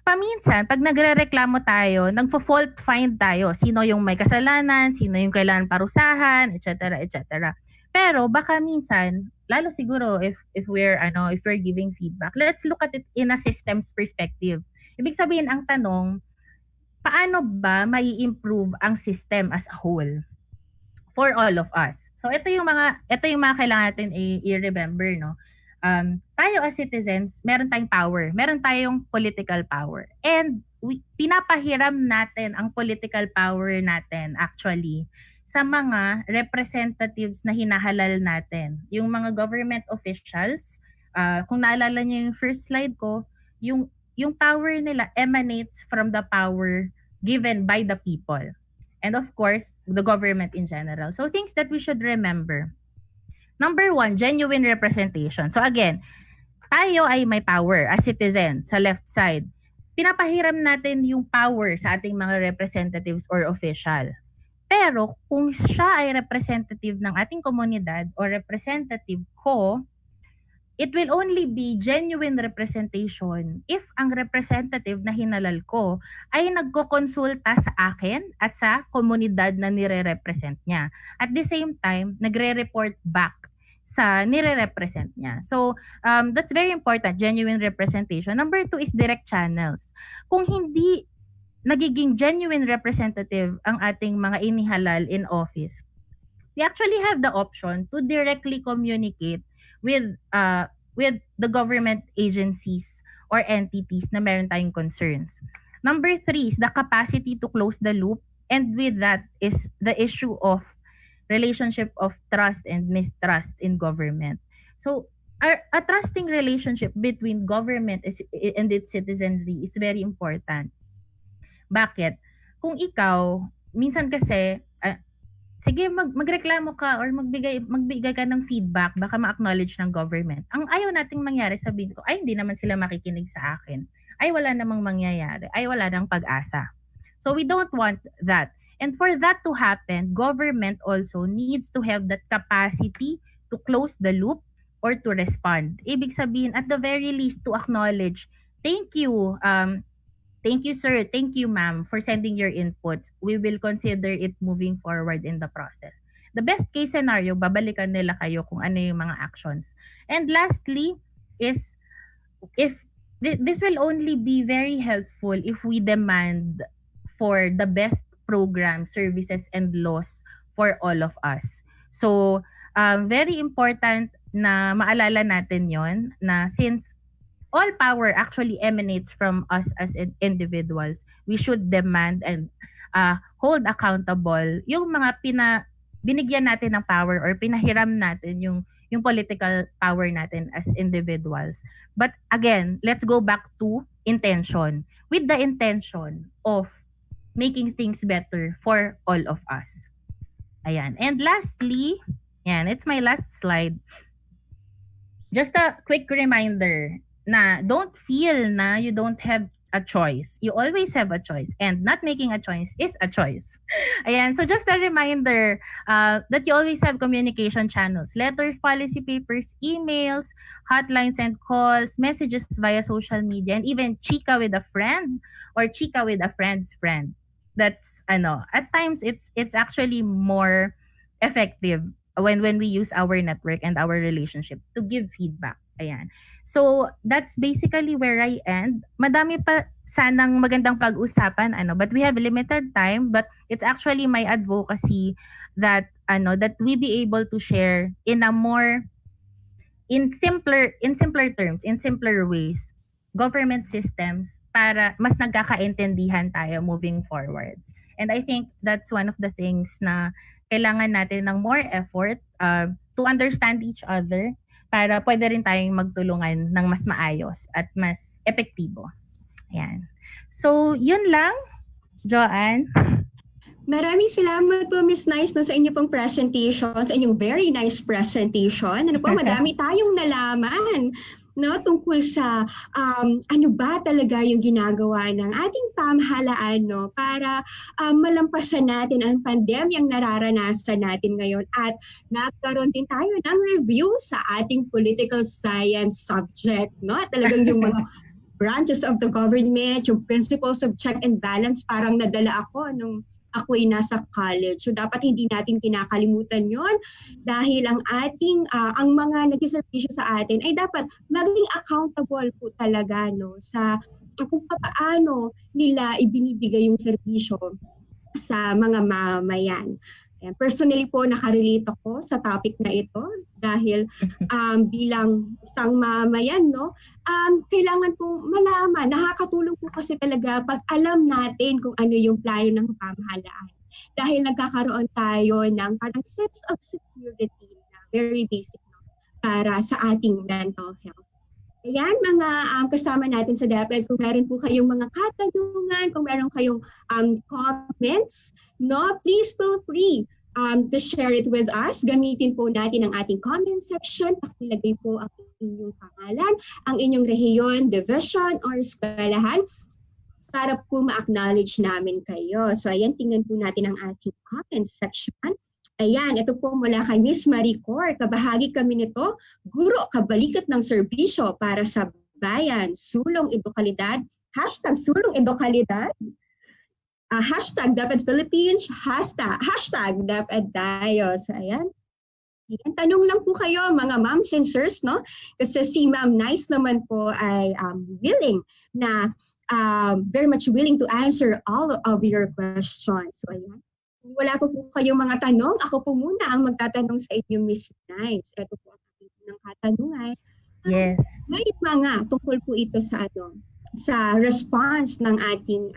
Paminsan, pag nagrereklamo tayo, nagfo-fault find tayo. Sino yung may kasalanan, sino yung kailangan parusahan, etc., etc. Pero baka minsan, lalo siguro if we're giving feedback, let's look at it in a systems perspective. Ibig sabihin, ang tanong, paano ba mai-improve ang system as a whole for all of us? So ito yung mga kailangan natin i-remember, no? Tayo as citizens, meron tayong power, meron tayong political power. And pinapahiram natin ang political power natin actually sa mga representatives na hinahalal natin. Yung mga government officials, kung naalala niyo yung first slide ko, yung power nila emanates from the power given by the people. And of course, the government in general. So things that we should remember. Number 1, genuine representation. So again, tayo ay may power as citizen sa left side. Pinapahiram natin yung power sa ating mga representatives or official. Pero kung siya ay representative ng ating komunidad o representative ko, it will only be genuine representation if ang representative na hinalal ko ay nagkokonsulta sa akin at sa komunidad na nire-represent niya. At the same time, nagre-report back sa nire-represent niya. So, that's very important, genuine representation. Number 2 is direct channels. Kung hindi nagiging genuine representative ang ating mga inihalal in office, we actually have the option to directly communicate with the government agencies or entities na meron tayong concerns. Number 3 is the capacity to close the loop, and with that is the issue of relationship of trust and mistrust in government. So, a trusting relationship between government and its citizenry is very important. Bakit? Kung ikaw, minsan kasi, sige magreklamo ka or magbigay ka ng feedback, baka ma-acknowledge ng government. Ang ayaw nating mangyari, sabihin ko, ay hindi naman sila makikinig sa akin. Ay wala namang mangyayari. Ay wala nang pag-asa. So we don't want that. And for that to happen, government also needs to have that capacity to close the loop or to respond. Ibig sabihin, at the very least, to acknowledge, thank you, thank you, sir. Thank you, ma'am, for sending your inputs. We will consider it moving forward in the process. The best case scenario, babalikan nila kayo kung ano yung mga actions. And lastly, is if this will only be very helpful if we demand for the best programs, services, and laws for all of us. So, very important na maalala natin yon na since all power actually emanates from us as individuals, we should demand and hold accountable yung mga binigyan natin ng power or pinahiram natin yung political power natin as individuals. But again, let's go back to intention. With the intention of making things better for all of us. Ayan. And lastly, yan, it's my last slide. Just a quick reminder na don't feel na you don't have a choice. You always have a choice, and not making a choice is a choice. Ayan, so just a reminder that you always have communication channels, letters, policy papers, emails, hotlines and calls, messages via social media, and even chika with a friend or chika with a friend's friend. That's at times it's actually more effective when we use our network and our relationship to give feedback. Ayan. So, that's basically where I end. Madami pa sanang magandang pag-usapan, but we have limited time, but it's actually my advocacy that that we be able to share in a more in simpler terms, in simpler ways, government systems para mas nagkakaintindihan tayo moving forward. And I think that's one of the things na kailangan natin ng more effort to understand each other para pwede rin tayong magtulungan ng mas maayos at mas epektibo. Ayan. So, yun lang, Joanne. Maraming salamat po, Miss Nice, no, sa inyo pong presentation, sa inyong very nice presentation. Madami tayong nalaman, no, tungkol sa ano ba talaga yung ginagawa ng ating pamahalaan, no, para malampasan natin ang pandemyang nararanasan natin ngayon, at nagkaroon din tayo ng review sa ating political science subject, no? Talagang yung mga branches of the government, yung principles of check and balance, parang nadala ako nung ako'y nasa college. So dapat hindi natin kinakalimutan yon, dahil ang ating ang mga nagsiservisyo sa atin ay dapat maging accountable po talaga, no, sa kung paano nila ibinibigay yung serbisyo sa mga mamamayan. Personally po, nakarelate ako sa topic na ito dahil bilang isang mamamayan, no, kailangan pong malaman, nakakatulong po kasi talaga pag alam natin kung ano yung plano ng pamahalaan. Dahil nagkakaroon tayo ng parang sense of security na very basic, no, para sa ating mental health. Ayan, mga kasama natin sa DepEd, kung meron po kayong mga katanungan, kung meron kayong comments, no, please feel free to share it with us. Gamitin po natin ang ating comment section. Pakilagay po ang inyong pangalan, ang inyong rehiyon, division, or eskwelahan para po ma-acknowledge namin kayo. So ayan, tingnan po natin ang ating comment section. Ayan, ito po mula kay Miss Marie Cor. Kabahagi kami nito, guro kabalikat ng serbisyo para sa bayan, sulong edukalidad, #sulong edukalidad, hashtag DepEd Philippines, hashtag DepEd tayo. So ayan. Ayan, tanong lang po kayo mga moms and sirs, no? Kasi si Ma'am Nice naman po ay willing na very much willing to answer all of your questions. So ayan. Kung wala po kayong mga tanong, ako po muna ang magtatanong sa inyo, Miss Nice. Ito po ang aking ng katanungan. Yes. May mga tungkol po ito sa sa response ng ating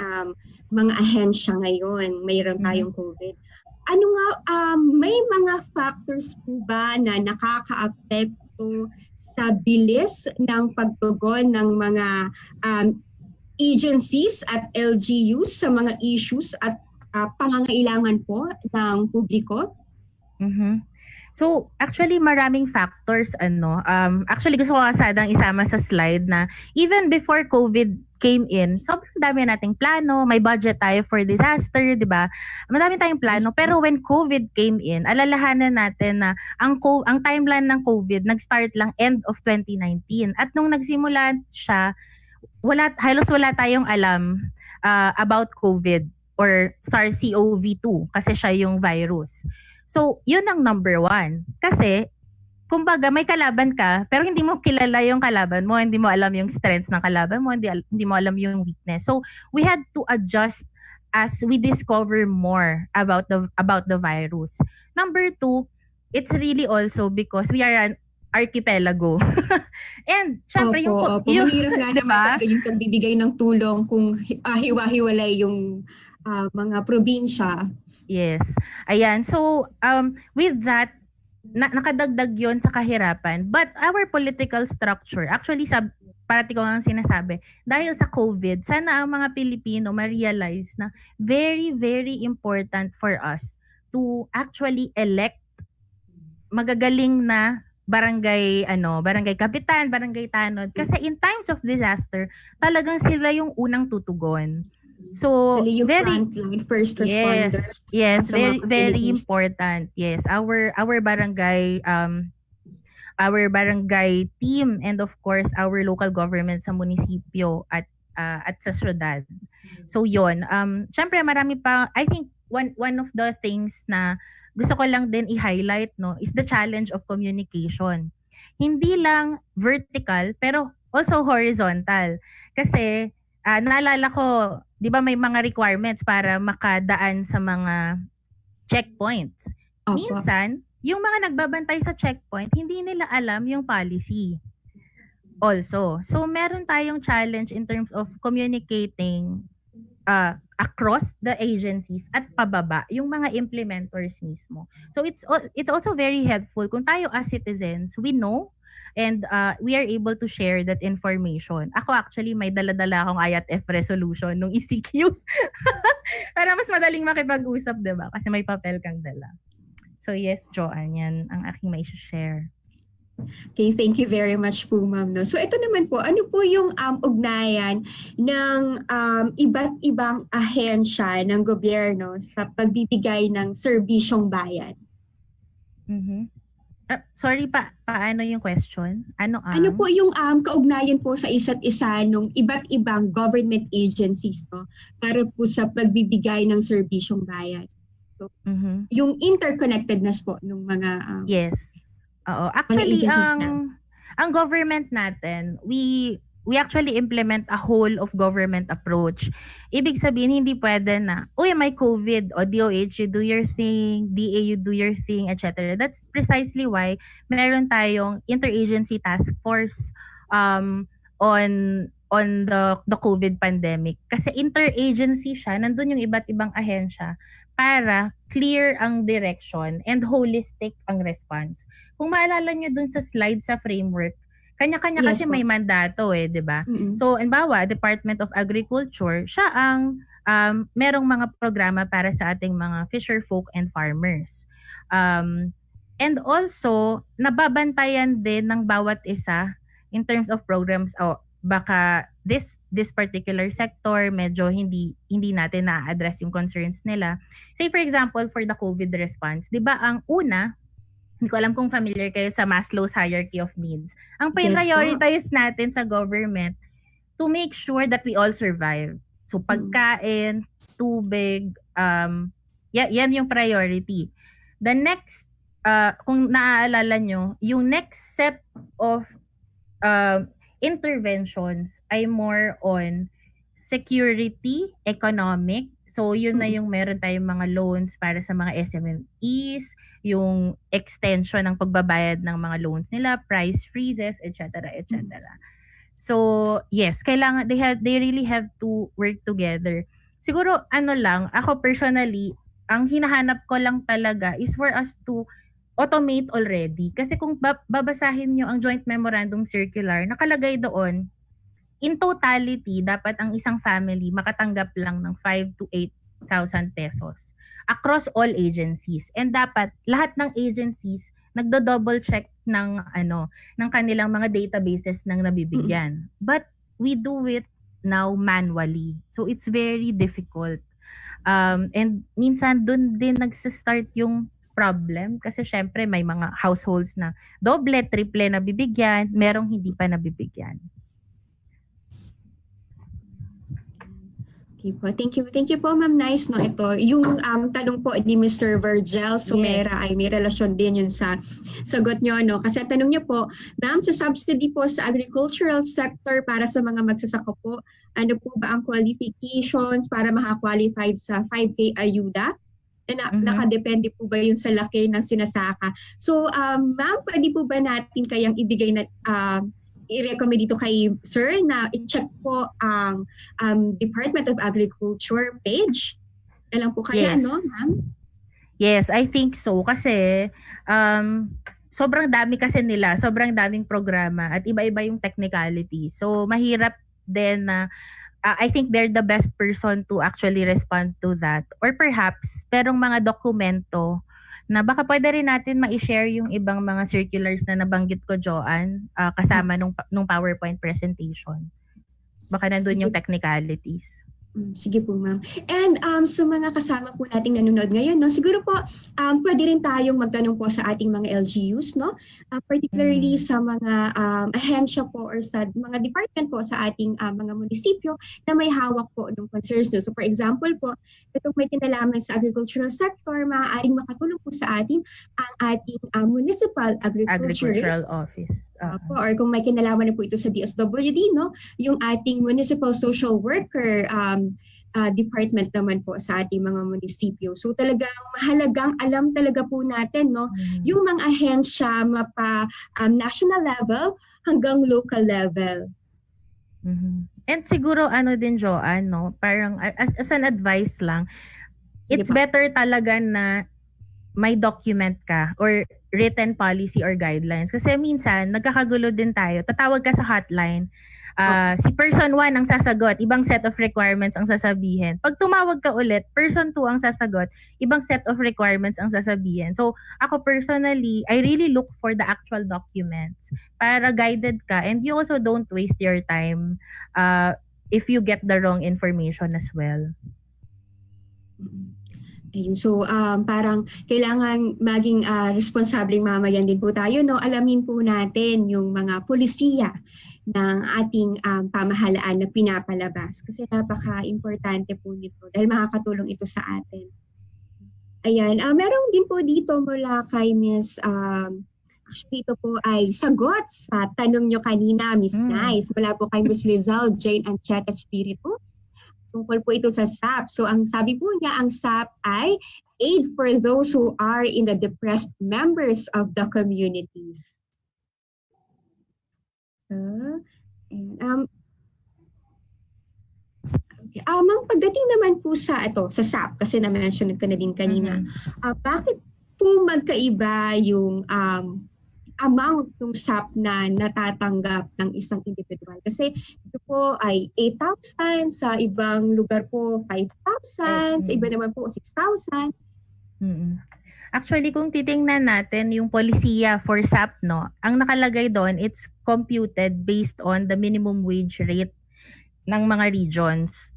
mga ahensya ngayon. Mayroon tayong COVID. Ano nga, may mga factors po ba na nakakaapekto sa bilis ng pagtugon ng mga agencies at LGUs sa mga issues at pangangailangan po ng publiko? Mhm. So, actually maraming factors actually gusto ko nga sanang isama sa slide na even before COVID came in, sobrang dami nating plano, may budget tayo for disaster, 'di ba? Madami tayong plano, pero when COVID came in, alalahanan natin na ang timeline ng COVID nag-start lang end of 2019 at nung nagsimula siya, halos wala tayong alam about COVID or SARS-CoV-2 kasi siya yung virus. So, yun ang number one. Kasi, kumbaga, may kalaban ka, pero hindi mo kilala yung kalaban mo, hindi mo alam yung strengths ng kalaban mo, hindi mo alam yung weakness. So, we had to adjust as we discover more about the virus. Number two, it's really also because we are an archipelago. And, syempre, Mahirap nga diba? naman talaga yung pagbibigay ng tulong kung hiwa-hiwalay yung mga probinsya. Yes. Ayan. So, with that, nakadagdag yon sa kahirapan. But our political structure, actually, parati ko ang sinasabi, dahil sa COVID, sana ang mga Pilipino ma-realize na very, very important for us to actually elect magagaling na barangay kapitan, barangay tanod. Kasi in times of disaster, talagang sila yung unang tutugon. So, yung frontline first responders. Yes, very very important. Yes, our barangay team and of course our local government sa munisipyo at sa syudad. So yon, syempre marami pa. I think one of the things na gusto ko lang din i-highlight is the challenge of communication. Hindi lang vertical pero also horizontal. Kasi naalala ko, 'di ba may mga requirements para makadaan sa mga checkpoints. Opo. Minsan, yung mga nagbabantay sa checkpoint, hindi nila alam yung policy. Also, so meron tayong challenge in terms of communicating across the agencies at pababa yung mga implementers mismo. So it's also very helpful kung tayo as citizens, we know and we are able to share that information. Ako actually may dala-dala akong IATF resolution nung ECQ. Para mas madaling makipag-usap, 'di ba? Kasi may papel kang dala. So yes, Joanne, yan ang aking may share. Okay, thank you very much po, ma'am. So ito naman po, ano po yung ugnayan ng iba't ibang ahensya ng gobyerno sa pagbibigay ng serbisyong bayan? Sorry, paano yung question? Ano po yung kaugnayan po sa isa't isa ng iba't ibang government agencies para po sa pagbibigay ng serbisyong bayan? So, yung interconnectedness po ng mga yes. Oo. Actually, ang government natin, we actually implement a whole of government approach. Ibig sabihin, hindi pwede na, may COVID, o DOH, you do your thing, DA, you do your thing, etc. That's precisely why meron tayong interagency task force on the COVID pandemic. Kasi interagency siya, nandun yung iba't ibang ahensya para clear ang direction and holistic ang response. Kung maalala nyo dun sa slide sa framework, kanya-kanya kasi may mandato 'di ba? So, halimbawa, Department of Agriculture, siya ang merong mga programa para sa ating mga fisher folk and farmers. And also, nababantayan din ng bawat isa in terms of programs baka this particular sector medyo hindi natin na-address yung concerns nila. Say for example, for the COVID response, 'di ba ang una, hindi ko alam kung familiar kayo sa Maslow's hierarchy of needs. Ang prioritize natin sa government to make sure that we all survive. So pagkain, tubig, yan yung priority. The next, kung naaalala nyo, yung next set of interventions ay more on security, economic, So yun na yung meron tayong mga loans para sa mga SMEs, yung extension ng pagbabayad ng mga loans nila, price freezes, etc., etc. So, yes, kailangan they really have to work together. Siguro ano lang, ako personally, ang hinahanap ko lang talaga is for us to automate already. Kasi kung babasahin nyo ang joint memorandum circular, nakalagay doon, in totality, dapat ang isang family makatanggap lang ng 5 to 8,000 pesos across all agencies. And dapat lahat ng agencies nagdo-double check ng kanilang mga databases ng nabibigyan. But we do it now manually. So it's very difficult. And minsan dun din nagsa-start yung problem kasi syempre may mga households na doble, triple na bibigyan, merong hindi pa nabibigyan. Okay po. Thank you po, Ma'am Nice. No, ito, yung tanong po ni Mr. Virgil Sumera ay may relasyon din yun sa sagot nyo. No? Kasi tanong niyo po, Ma'am, sa subsidy po sa agricultural sector para sa mga magsasaka po, ano po ba ang qualifications para makakwalified sa 5K ayuda? Nakadepende po ba yun sa laki ng sinasaka? So, Ma'am, pwede po ba natin kayang ibigay na i-recommend dito kay Sir na i-check po ang Department of Agriculture page? Alam po kaya, Yes. no, ma'am? Yes, I think so. Kasi sobrang dami kasi nila, sobrang daming programa at iba-iba yung technicality. So mahirap din na I think they're the best person to actually respond to that. Or perhaps, merong mga dokumento na baka pwede rin natin ma-share yung ibang mga circulars na nabanggit ko, Joanne, kasama nung PowerPoint presentation. Baka nandun yung technicalities. Sige po, ma'am. And sa mga kasama po nating nanonood ngayon, no, siguro po pwede rin tayong magtanong po sa ating mga LGUs, no? Particularly sa mga ahensya po or sa mga department po sa ating mga munisipyo na may hawak po ng concerns. No? So for example po, itong may kinalaman sa agricultural sector, maaaring makatulong po sa ating ang ating municipal agriculturist office. Or kung may kinalaman na po ito sa DSWD, no, yung ating municipal social worker department naman po sa ating mga munisipyo. So talagang mahalagang alam talaga po natin, no, yung mga ahensya mapa national level hanggang local level. And siguro ano din, Joanne, no, parang as an advice lang, Sige it's pa. better talaga na may document ka or written policy or guidelines. Kasi minsan, nagkakagulo din tayo. Tatawag ka sa hotline. Si person 1 ang sasagot, ibang set of requirements ang sasabihin. Pag tumawag ka ulit, person 2 ang sasagot, ibang set of requirements ang sasabihin. So, ako personally, I really look for the actual documents para guided ka and you also don't waste your time if you get the wrong information as well. Ayun. So parang kailangan maging responsableng mamayan din po tayo, no? Alamin po natin yung mga polisiya ng ating pamahalaan na pinapalabas kasi napaka-importante po nito dahil makakatulong ito sa atin. Ayan, meron din po dito mula kay Miss actually ito po ay sagot sa tanong nyo kanina, Miss Nice. Mula po kay Miss Lizelle Jane Ancheta Spiritu. Tungkol po ito sa SAP. So ang sabi po niya, ang SAP ay aid for those who are in the depressed members of the communities. Ma'am, pagdating naman po sa SAP, kasi na-mention ko na din kanina, bakit po magkaiba yung amount ng SAP na natatanggap ng isang individual? Kasi ito po ay 8,000, sa ibang lugar po 5,000, sa iba naman po 6,000. Actually, kung titingnan natin yung polisiya for SAP, no, ang nakalagay doon, it's computed based on the minimum wage rate ng mga regions.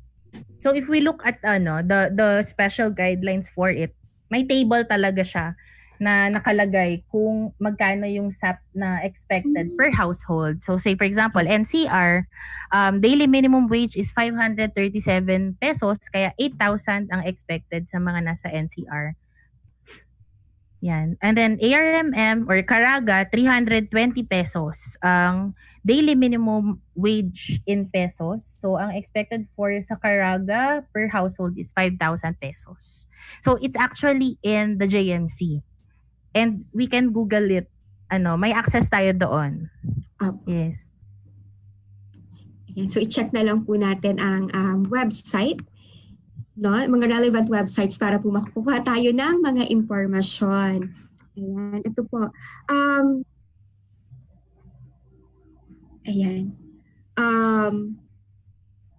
So if we look at the special guidelines for it, may table talaga siya na nakalagay kung magkano yung SAP na expected per household. So say for example, NCR, daily minimum wage is 537 pesos, kaya 8,000 ang expected sa mga nasa NCR. Yan. And then ARMM or Caraga, 320 pesos. Ang daily minimum wage in pesos. So, ang expected for sa Caraga per household is 5,000 pesos. So, it's actually in the JMC. And we can Google it. May access tayo doon. Yes. Ayan, so i-check na lang po natin ang website, no? Mga relevant websites para po makukuha tayo ng mga impormasyon. Ayan, ito po. Ayan.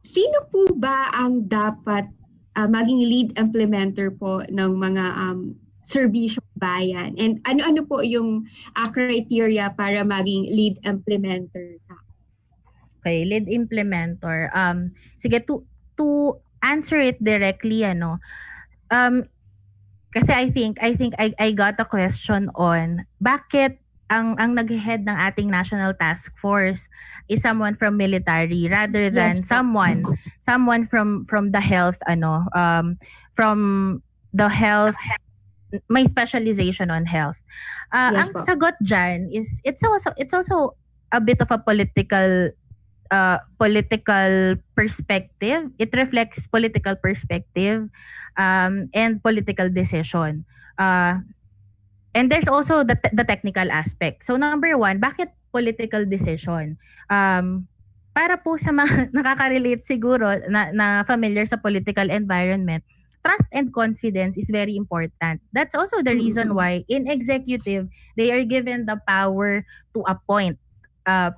Sino po ba ang dapat maging lead implementer po ng mga Serbisyong Bayan? And ano-ano po yung criteria para maging lead implementer ka? Okay, lead implementer. Sige, to answer it directly, kasi I think I got a question on bakit ang nag-head ng ating national task force is someone from military rather than Yes, someone from the health from the health, may specialization on health. Yes, Ang sagot dyan is it's also a bit of a political perspective. It reflects political perspective and political decision. And there's also the technical aspect. So number one, bakit political decision? Para po sa mga nakaka-relate siguro na familiar sa political environment, trust and confidence is very important. That's also the reason why in executive, they are given the power to appoint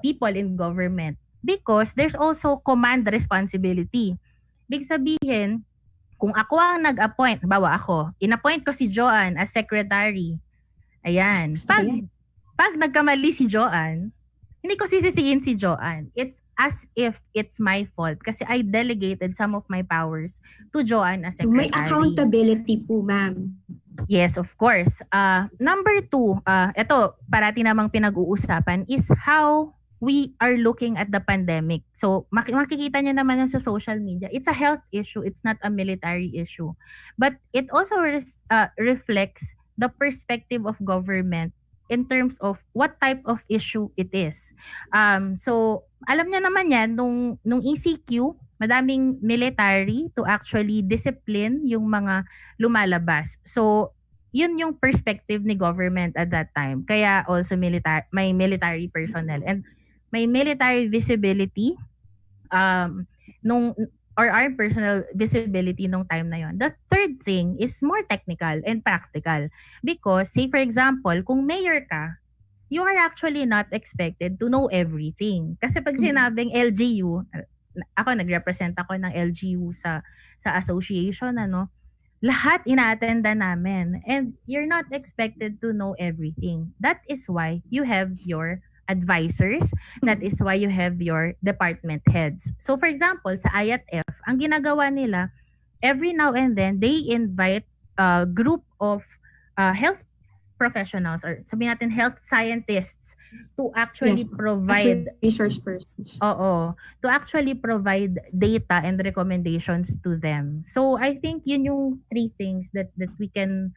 people in government. Because there's also command responsibility. Big sabihin, kung ako ang nag-appoint, bawa ako, in-appoint ko si Joanne as secretary. Ayan. Pag nagkamali si Joanne, hindi ko sisisihin si Joanne. It's as if it's my fault kasi I delegated some of my powers to Joanne as So secretary. may accountability po, ma'am. Yes, of course. Number two, ito, parati namang pinag-uusapan is how we are looking at the pandemic. So, makikita niyo naman yan sa social media. It's a health issue. It's not a military issue. But it also reflects the perspective of government in terms of what type of issue it is. So, alam niya naman yan, nung ECQ, madaming military to actually discipline yung mga lumalabas. So, yun yung perspective ni government at that time. Kaya also may military personnel and may military visibility or armed personnel visibility nung time na yon. The third thing is more technical and practical because say for example, kung mayor ka, you are actually not expected to know everything. Kasi pag sinabing LGU, ako nagrepresent ako ng LGU sa association lahat ina-attenda namin and you're not expected to know everything. That is why you have your advisors. That is why you have your department heads. So for example, sa IATF, ang ginagawa nila, every now and then, they invite a group of health professionals or sabihin natin health scientists to actually provide resource persons. To actually provide data and recommendations to them. So I think yun yung three things that we can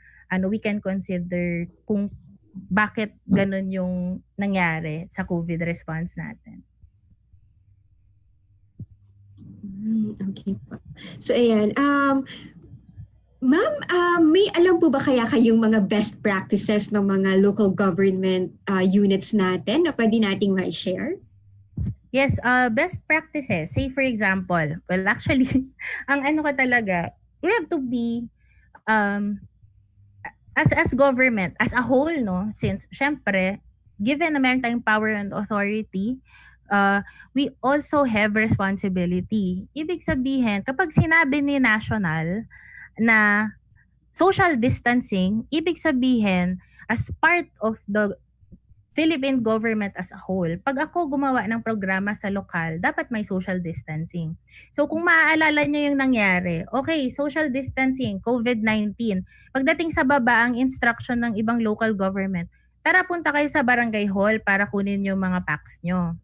consider kung bakit ganun yung nangyari sa COVID response natin. Okay po. So ayan, ma'am, may alam po ba kaya kayong mga best practices ng mga local government units natin na pwede nating ma-share? Yes, best practices. Say for example, well actually, ang ko talaga, we have to be as government, as a whole, since syempre, given na meron tayong power and authority, we also have responsibility. Ibig sabihin, kapag sinabi ni national na social distancing, ibig sabihin, as part of the Philippine government as a whole, pag ako gumawa ng programa sa lokal, dapat may social distancing. So kung maaalala niyo yung nangyari, okay, social distancing, COVID-19, pagdating sa baba, ang instruction ng ibang local government, tara punta kayo sa barangay hall para kunin yung mga packs nyo.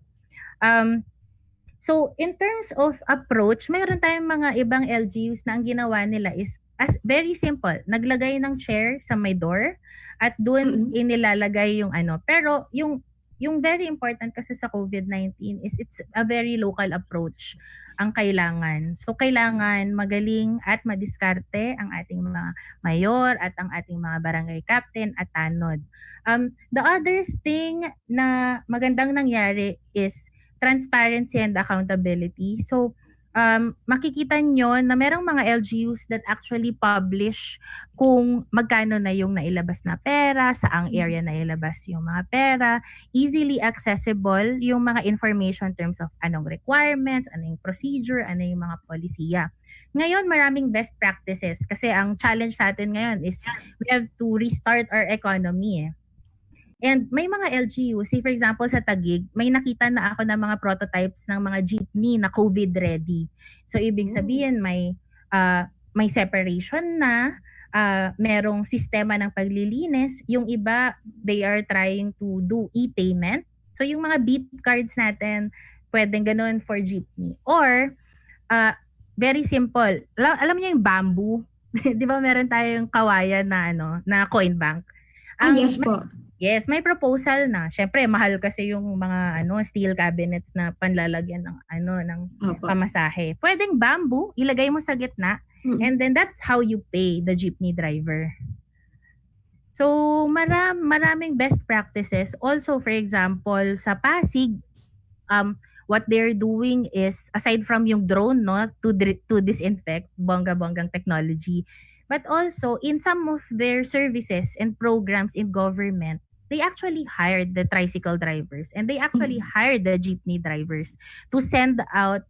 So in terms of approach, mayroon tayong mga ibang LGUs na ang ginawa nila is as very simple, naglagay ng chair sa may door at doon inilalagay yung ano. Pero yung very important kasi sa COVID-19 is it's a very local approach ang kailangan. So kailangan magaling at madiskarte ang ating mga mayor at ang ating mga barangay captain at tanod. The other thing na magandang nangyari is transparency and accountability. So makikita nyo na merong mga LGUs that actually publish kung magkano na yung nailabas na pera, saang area nailabas yung mga pera, easily accessible yung mga information in terms of anong requirements, anong procedure, ano yung mga polisiya. Ngayon, maraming best practices kasi ang challenge sa atin ngayon is we have to restart our economy. And may mga LGU, say for example sa Taguig, may nakita na ako ng mga prototypes ng mga jeepney na COVID ready. So ibig sabihin may separation na, merong sistema ng paglilinis. Yung iba, they are trying to do e-payment. So yung mga beep cards natin, pwedeng ganun for jeepney. Or, very simple. Alam niyo yung bamboo? Di ba meron tayong kawayan na na coin bank? Yes po. Yes, may proposal na. Syempre, mahal kasi yung mga steel cabinets na panlalagyan ng pamasahe. Pwedeng bamboo, ilagay mo sa gitna, and then that's how you pay the jeepney driver. So, maraming best practices. Also, for example, sa Pasig, what they're doing is, aside from yung drone, to disinfect, bongga-bonggang technology, but also in some of their services and programs in government, they actually hired the tricycle drivers and they actually hired the jeepney drivers to send out,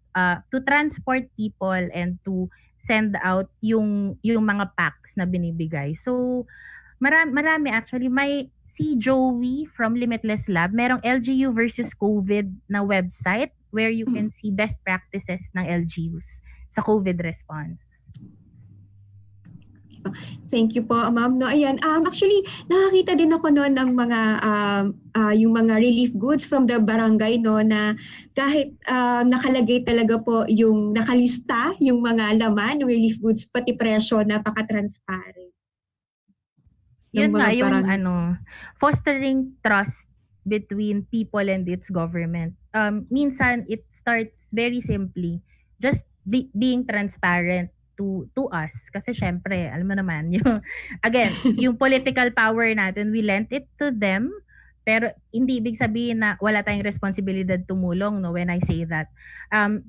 to transport people and to send out yung mga packs na binibigay. So, marami actually. May si Joey from Limitless Lab, merong LGU versus COVID na website where you can see best practices ng LGUs sa COVID response. Thank you po, ma'am. No, ayan. Actually, nakakita din ako noon ng mga yung mga relief goods from the barangay, no, na kahit nakalagay talaga po yung nakalista yung mga laman ng relief goods, pati presyo, napaka-transparent. Yun nga, yung fostering trust between people and its government. Minsan, it starts very simply, just being transparent to us. Kasi syempre, alam mo naman, yung political power natin, we lent it to them, pero hindi ibig sabihin na wala tayong responsibilidad tumulong, no, when I say that.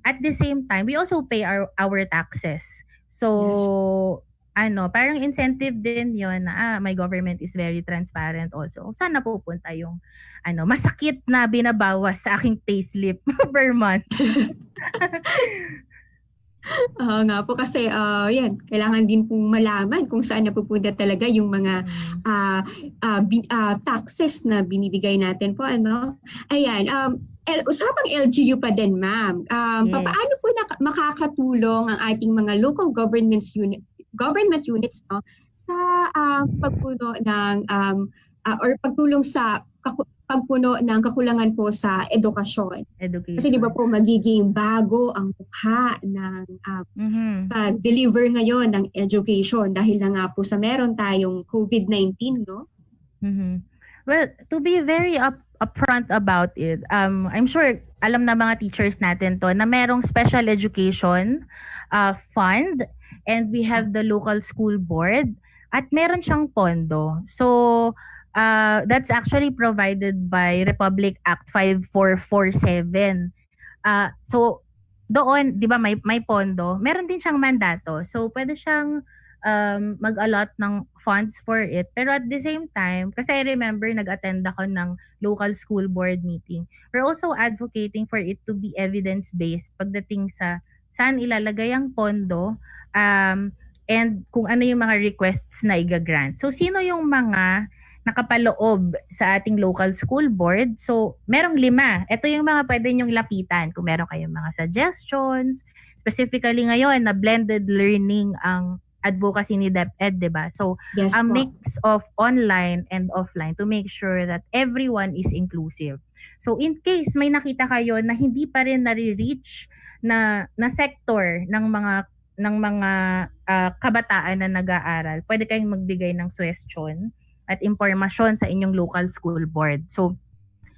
At the same time, we also pay our taxes. So, parang incentive din yon na my government is very transparent also. Saan napupunta yung masakit na binabawas sa aking payslip per month? Nga po kasi yan, kailangan din pong malaman kung saan napupunta talaga yung mga taxes na binibigay natin po. Ayan, usapang LGU pa din, ma'am. Yes. Paano po makakatulong ang ating mga local government units, no, sa pagpuno ng or pagtulong sa pagpuno ng kakulangan po sa edukasyon. Kasi di ba po magiging bago ang mukha ng pag-deliver ngayon ng education dahil na nga po sa meron tayong COVID-19, no? Well, to be very upfront about it, I'm sure alam na mga teachers natin to na merong special education fund, and we have the local school board at meron siyang pondo. So, that's actually provided by Republic Act 5447. So, doon, di ba, may pondo. Meron din siyang mandato. So, pwede siyang mag-allot ng funds for it. Pero at the same time, kasi I remember nag-attend ako ng local school board meeting. We're also advocating for it to be evidence-based pagdating sa saan ilalagay ang pondo, and kung ano yung mga requests na i-grant. So, sino yung mga nakapaloob sa ating local school board? So, merong 5. Ito yung mga pwede nyong lapitan kung meron kayong mga suggestions. Specifically ngayon, na blended learning ang advocacy ni DepEd, diba? So, yes, a mix of online and offline to make sure that everyone is inclusive. So, in case may nakita kayo na hindi pa rin nare-reach na sector ng mga ng mga kabataan na nag-aaral, pwede kayong magbigay ng suggestion at impormasyon sa inyong local school board. So,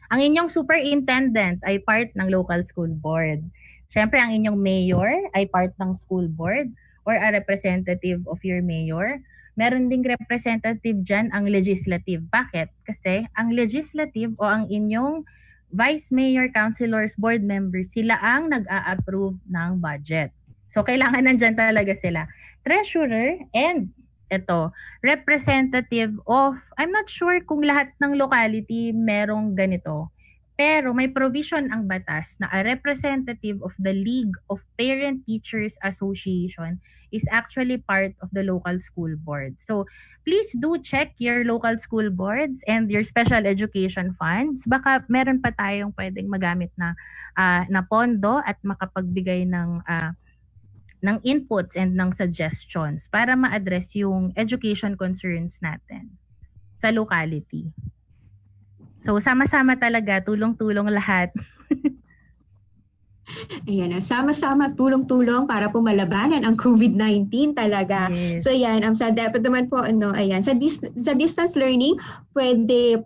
ang inyong superintendent ay part ng local school board. Siyempre, ang inyong mayor ay part ng school board or a representative of your mayor. Meron ding representative dyan ang legislative. Bakit? Kasi ang legislative o ang inyong vice mayor, councilors, board members, sila ang nag-a-approve ng budget. So, kailangan nandyan talaga sila. Treasurer and ito, representative of, I'm not sure kung lahat ng locality merong ganito. Pero may provision ang batas na a representative of the League of Parent Teachers Association is actually part of the local school board. So, please do check your local school boards and your special education funds. Baka meron pa tayong pwedeng magamit na pondo at makapagbigay ng inputs and ng suggestions para ma-address yung education concerns natin sa locality. So, sama-sama talaga, tulong-tulong lahat. Ayan, sama-sama, tulong-tulong para po malabanan ang COVID-19 talaga. Yes. So ayan, sa dapat naman po, ayan, sa distance learning, pwede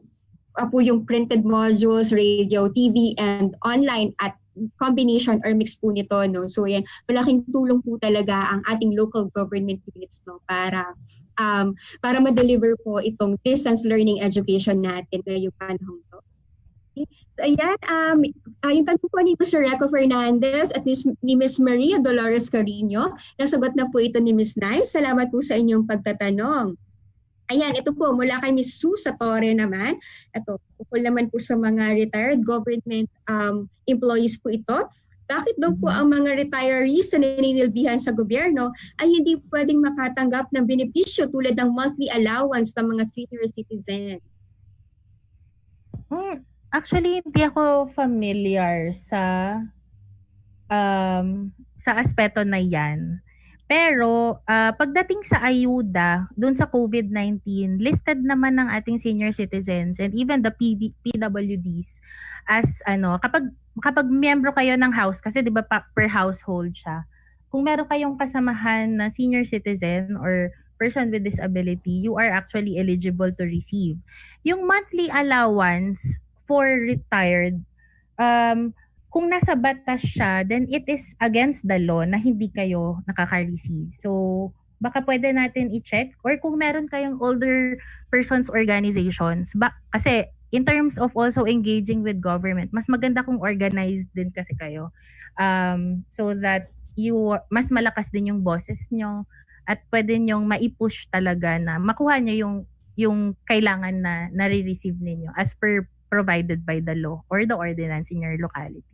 po yung printed modules, radio, TV, and online at combination or mix po nito, no? So yan, malaking tulong po talaga ang ating local government units, no, para ma-deliver po itong distance learning education natin ngayong panahon to. Okay. So ayan, yung tanong po ni Mr. Reco Fernandez at ni Ms. Maria Dolores Carino, nasagot na po ito ni Ms. Nay. Salamat po sa inyong pagtatanong. Ayan, ito po, mula kay Ms. Susa Torre naman. Ito, ukol naman po sa mga retired government employees po ito. Bakit daw po ang mga retirees na ninilbihan sa gobyerno ay hindi pwedeng makatanggap ng benepisyo tulad ng monthly allowance ng mga senior citizen? Actually, hindi ako familiar sa aspeto na yan. Pero pagdating sa ayuda dun sa COVID-19, listed naman ng ating senior citizens and even the PWDs as kapag miyembro kayo ng house, kasi 'di ba per household siya. Kung meron kayong kasamahan na senior citizen or person with disability, you are actually eligible to receive. Yung monthly allowance for retired, kung nasa batas siya, then it is against the law na hindi kayo nakaka-receive. So, baka pwede natin i-check or kung meron kayong older persons organizations. Kasi in terms of also engaging with government, mas maganda kung organized din kasi kayo. So that mas malakas din yung boses nyo at pwede nyong mai-push talaga na makuha nyo yung kailangan na nare-receive ninyo as per provided by the law or the ordinance in your locality.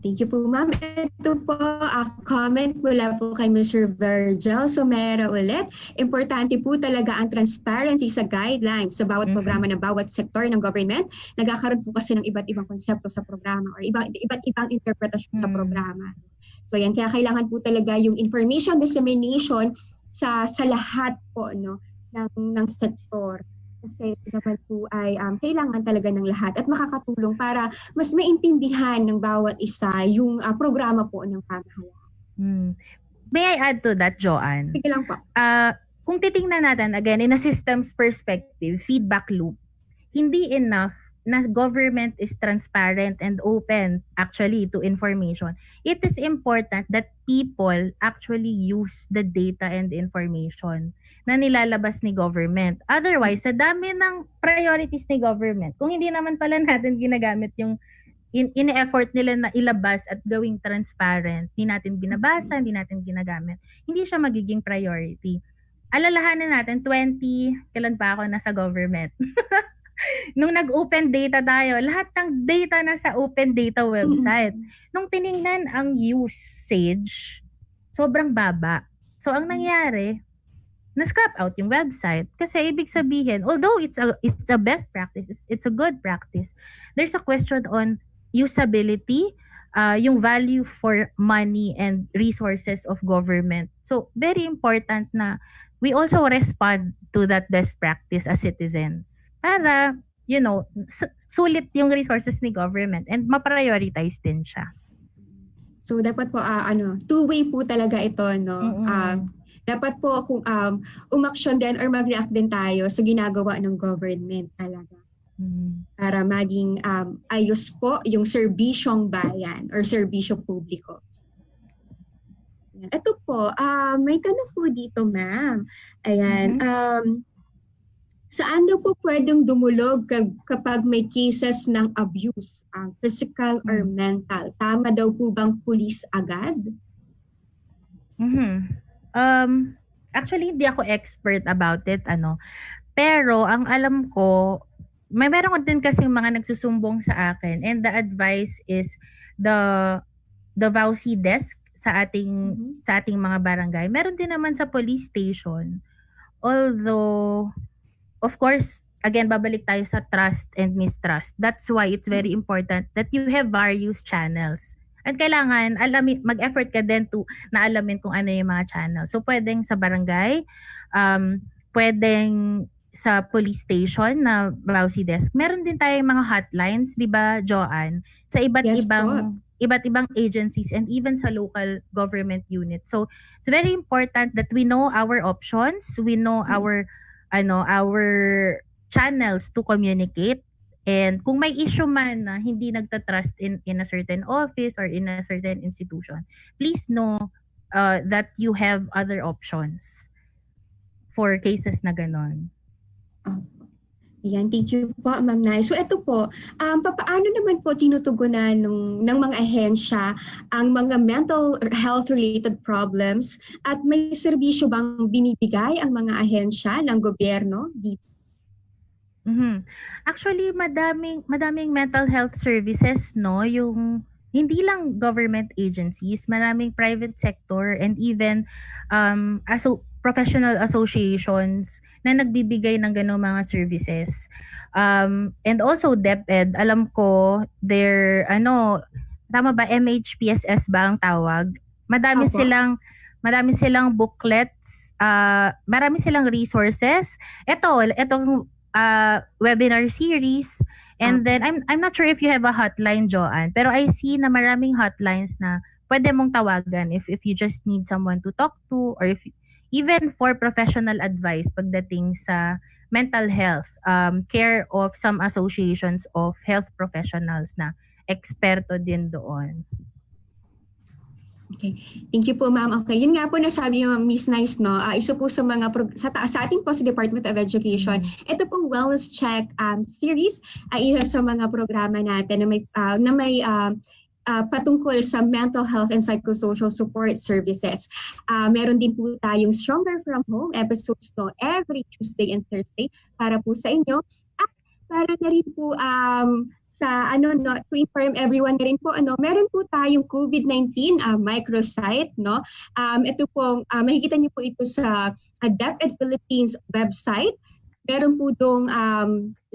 Thank you po, ma'am. Ito po, comment mula po kay Mr. Virgil Somera ulit. Importante po talaga ang transparency sa guidelines sa bawat programa ng bawat sektor ng government. Nagkakaroon po kasi ng iba't ibang konsepto sa programa or iba't ibang interpretasyon sa programa. So yan, kaya kailangan po talaga yung information dissemination sa lahat po, no, ng sektor. Kasi naman po ay kailangan talaga ng lahat at makakatulong para mas maintindihan ng bawat isa yung programa po ng pamahalaan. May I add to that, Joanne? Sige lang po. Kung titingnan natin, again, in a systems perspective, feedback loop, hindi enough na government is transparent and open actually to information. It is important that people actually use the data and information na nilalabas ni government. Otherwise, sa dami ng priorities ni government, kung hindi naman pala natin ginagamit yung in-effort nila na ilabas at gawing transparent, hindi natin binabasa, hindi natin ginagamit, hindi siya magiging priority. Alalahanin natin, kailan pa ako nasa government? Nung nag-open data tayo, lahat ng data na sa open data website. Nung tiningnan ang usage, sobrang baba. So, ang nangyari, na-scrap out yung website. Kasi ibig sabihin, although it's a best practice, it's a good practice, there's a question on usability, yung value for money and resources of government. So, very important na we also respond to that best practice as citizens. Para, sulit yung resources ni government and ma-prioritize din siya. So dapat po two-way po talaga ito, no. Mm. Dapat po kung umaksyon din or mag-react din tayo sa ginagawa ng government talaga Mm. para maging ayos po yung serbisyong bayan or serbisyo publiko. Ayan. Ito po, may tanong po dito, ma'am. Ayan, saan daw po pwedeng dumulog kapag may cases ng abuse, physical or mental? Tama daw po bang pulis agad? Actually, hindi ako expert about it, pero ang alam ko, meron din kasi mga nagsusumbong sa akin, and the advice is the VAUSI desk sa ating mga barangay. Meron din naman sa police station. Although, of course, again, babalik tayo sa trust and mistrust. That's why it's very important that you have various channels. At kailangan mag-effort ka din na alamin kung ano yung mga channel. So, pwedeng sa barangay, pwedeng sa police station na VAUSI desk. Meron din tayong mga hotlines, di ba, Joanne? Sa iba't ibang agencies and even sa local government units. So, it's very important that we know our options, we know our channels to communicate. And kung may issue man na hindi nagtatrust in a certain office or in a certain institution, please know that you have other options for cases na ganon. Ayan, thank you po, Ma'am Nay. So ito po, paano naman po tinutugunan ng mga ahensya ang mga mental health related problems at may serbisyo bang binibigay ang mga ahensya ng gobyerno dito? Actually, madaming mental health services, no? Yung hindi lang government agencies, maraming private sector and even professional associations na nagbibigay ng ganung mga services. And also DepEd, alam ko tama ba, MHPSS ba ang tawag? Madami silang booklets, marami silang resources. Etong webinar series. And then, I'm not sure if you have a hotline, Joanne, pero I see na maraming hotlines na pwede mong tawagan if you just need someone to talk to, or even for professional advice pagdating sa mental health, care of some associations of health professionals na eksperto din doon. Okay. Thank you po, ma'am. Okay, yun nga po nasabi niyo, Miss Nice, no? Isa po sa mga sa ating po sa Department of Education, ito pong Wellness Check series ay isa sa mga programa natin na may patungkol sa mental health and psychosocial support services. Meron din po tayong Stronger from Home episodes to every Tuesday and Thursday para po sa inyo. At para na rin po to inform everyone na rin po, meron po tayong COVID-19 microsite, no? Ito pong, makikita niyo po ito sa DepEd Philippines website. Meron po dong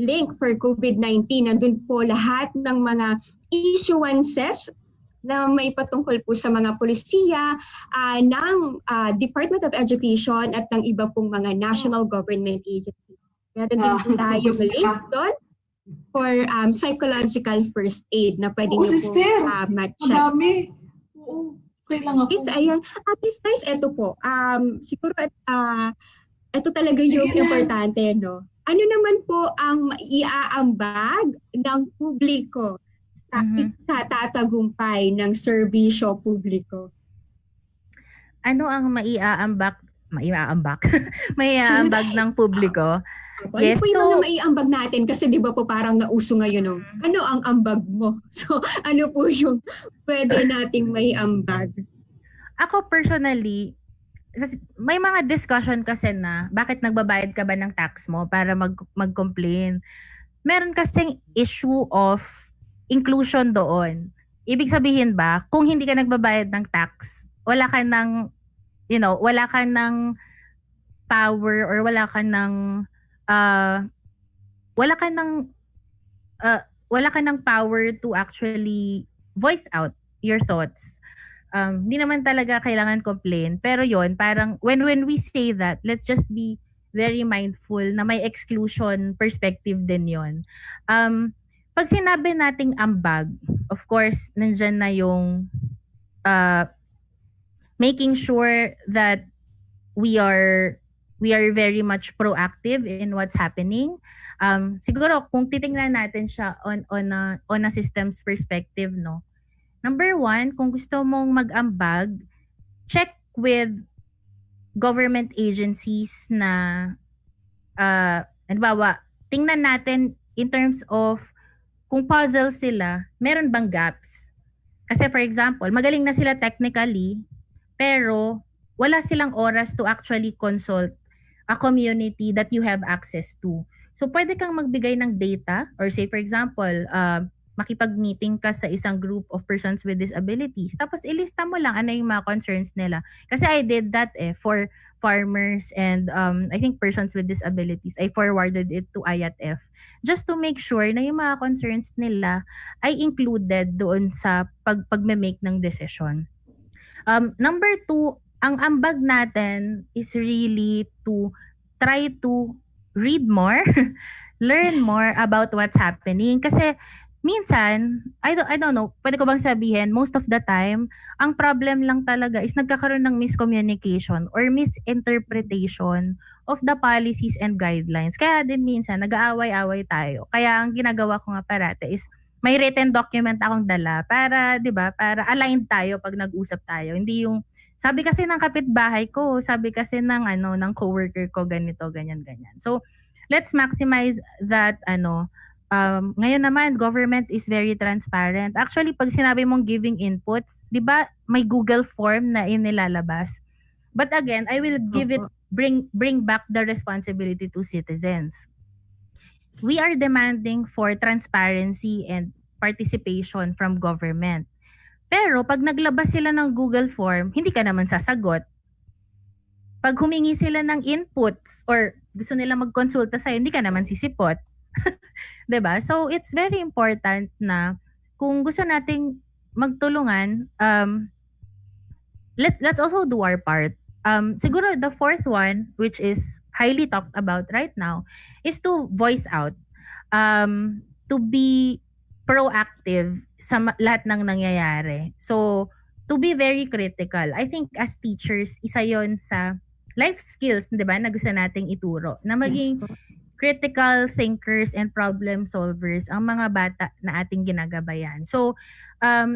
link for COVID-19. Nandun po lahat ng mga issuances na may patungkol po sa mga polisiya ng Department of Education at ng iba pong mga national government agencies. Meron din po tayong link doon for psychological first aid na pwede niyo po ma-check. Madami. Oo, kailangan ako. Yes, ayan. Miss Nice, ito po. Siguro ito talaga yung importante, no? Ano naman po ang maiaambag ng publiko sa ikatatagumpay ng serbisyo publiko? Ano ang maiaambag ng publiko? Ano po yung mga maiambag natin? Kasi di ba po parang nauso ngayon, no? Ano ang ambag mo? So, ano po yung pwede nating maiambag? Ako personally, kasi may mga discussion kasi na bakit nagbabayad ka ba ng tax mo para mag-complain. Meron kasing issue of inclusion doon. Ibig sabihin ba, kung hindi ka nagbabayad ng tax, wala ka ng power or wala ka ng power to actually voice out your thoughts. Hindi naman talaga kailangan complain. Pero yon, parang when we say that, let's just be very mindful na may exclusion perspective din yon. Pag sinabi nating ambag, of course, nandyan na yung uh, making sure that we are very much proactive in what's happening. Siguro kung titingnan natin siya on a systems perspective, no. Number one, kung gusto mong mag-ambag, check with government agencies na halimbawa, tingnan natin in terms of kung puzzle sila, meron bang gaps? Kasi for example, magaling na sila technically, pero wala silang oras to actually consult a community that you have access to. So pwede kang magbigay ng data or say for example, makipag-meeting ka sa isang group of persons with disabilities. Tapos ilista mo lang ano yung mga concerns nila. Kasi I did that for farmers and I think persons with disabilities. I forwarded it to IATF just to make sure na yung mga concerns nila ay included doon sa pagme-make ng decision. Number two, ang ambag natin is really to try to read more, learn more about what's happening. Kasi minsan, I don't know, pwede ko bang sabihin, most of the time, ang problem lang talaga is nagkakaroon ng miscommunication or misinterpretation of the policies and guidelines. Kaya din minsan, nag-aaway-away tayo. Kaya ang ginagawa ko nga parate is may written document akong dala para, 'di ba, para aligned tayo pag nag-usap tayo. Hindi yung sabi kasi ng kapitbahay ko, sabi kasi ng coworker ko ganito, ganyan. So, let's maximize that ngayon naman government is very transparent. Actually, pag sinabi mong giving inputs, 'di ba, may Google form na inilalabas. But again, I will give it bring back the responsibility to citizens. We are demanding for transparency and participation from government. Pero pag naglabas sila ng Google form, hindi ka naman sasagot. Pag humingi sila ng inputs or gusto nila magkonsulta sa'yo, hindi ka naman sisipot. 'Di ba? So it's very important na kung gusto nating magtulungan, let's also do our part. Siguro the fourth one, which is highly talked about right now, is to voice out, to be proactive sa lahat ng nangyayari. So, to be very critical. I think as teachers, isa yon sa life skills, 'di ba, na gusto nating ituro, na maging critical thinkers and problem solvers ang mga bata na ating ginagabayan. So,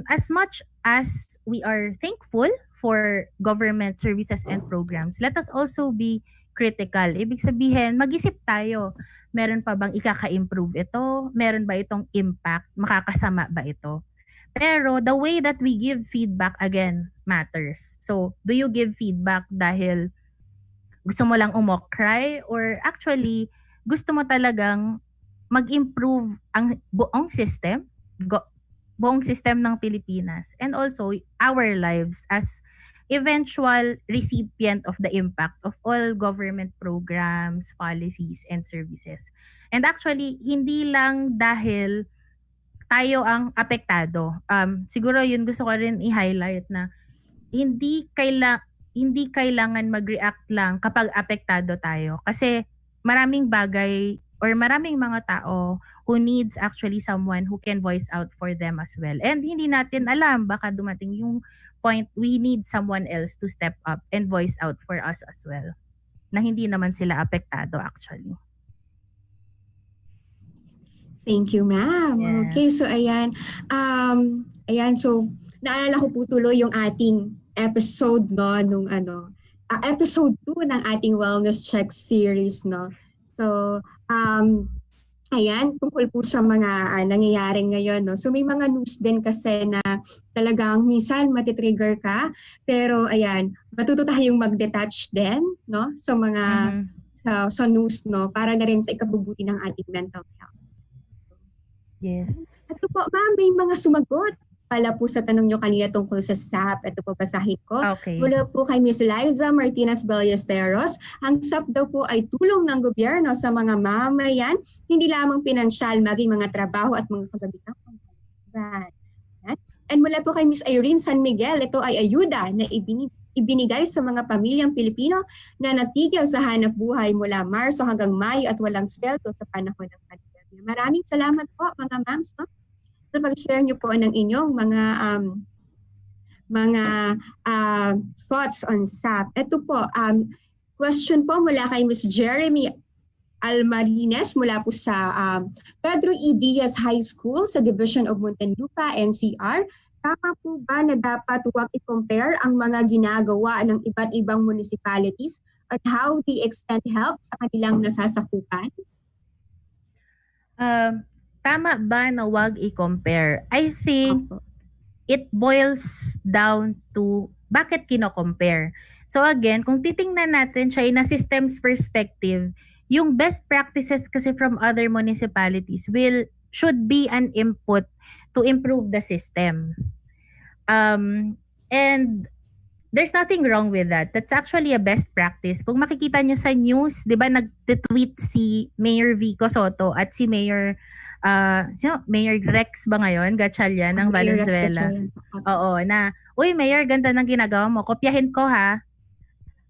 as much as we are thankful for government services and programs, let us also be critical. Ibig sabihin, mag-isip tayo. Meron pa bang ikaka-improve ito? Meron ba itong impact? Makakasama ba ito? Pero the way that we give feedback, again, matters. So, do you give feedback dahil gusto mo lang umokray or actually gusto mo talagang mag-improve ang buong system ng Pilipinas and also our lives as eventual recipient of the impact of all government programs, policies, and services. And actually, hindi lang dahil tayo ang apektado. Siguro yun gusto ko rin i-highlight na hindi kailangan mag-react lang kapag apektado tayo. Kasi maraming bagay or maraming mga tao who needs actually someone who can voice out for them as well. And hindi natin alam, baka dumating yung point we need someone else to step up and voice out for us as well. Na hindi naman sila apektado actually. Thank you, ma'am. Yes. Okay, so ayan. So naalala ko po tuloy yung ating episode nung episode 2 ng ating wellness check series, no. So ayan, tungkol po sa mga nangyayari ngayon, no. So may mga news din kasi na talagang minsan matitrigger ka, pero ayan, matuto tayong mag-detach din, no, sa mga sa news, no, para na rin sa ikabubuti ng ating mental health. Yes. Ito po, ma'am, may mga sumagot pala po sa tanong nyo kanina tungkol sa SAP. Ito po, basahin ko. Okay. Mula po kay Ms. Liza Martinez Ballesteros, ang SAP daw po ay tulong ng gobyerno sa mga mamayan, hindi lamang pinansyal, maging mga trabaho at mga kagamitan. And mula po kay Ms. Irene San Miguel, ito ay ayuda na ibinigay sa mga pamilyang Pilipino na natigil sa hanap buhay mula Marso hanggang Mayo at walang sweldo sa panahon ng pandemya. Maraming salamat po mga ma'ams, no? So mag-share niyo po ng inyong mga mga thoughts on SAP. Ito po, question po mula kay Ms. Jeremy Almarines mula po sa Pedro E. Diaz High School sa Division of Muntinlupa, NCR. Tama po ba na dapat huwag i-compare ang mga ginagawa ng iba't ibang municipalities at how they extend help sa kanilang nasasakupan? Tama ba na wag i-compare? I think Opo. it boils down to bakit kino-compare. So again, kung titingnan natin siya in a systems perspective, yung best practices kasi from other municipalities should be an input to improve the system. And there's nothing wrong with that. That's actually a best practice. Kung makikita niyo sa news, 'di ba nag-tweet si Mayor Vico Soto at si Mayor Mayor Rex ba ngayon? Gatchalian ng Mayor Rex Valenzuela. Gatchalian. Oo, na, uy Mayor, ganda ng ginagawa mo. Kopyahin ko ha.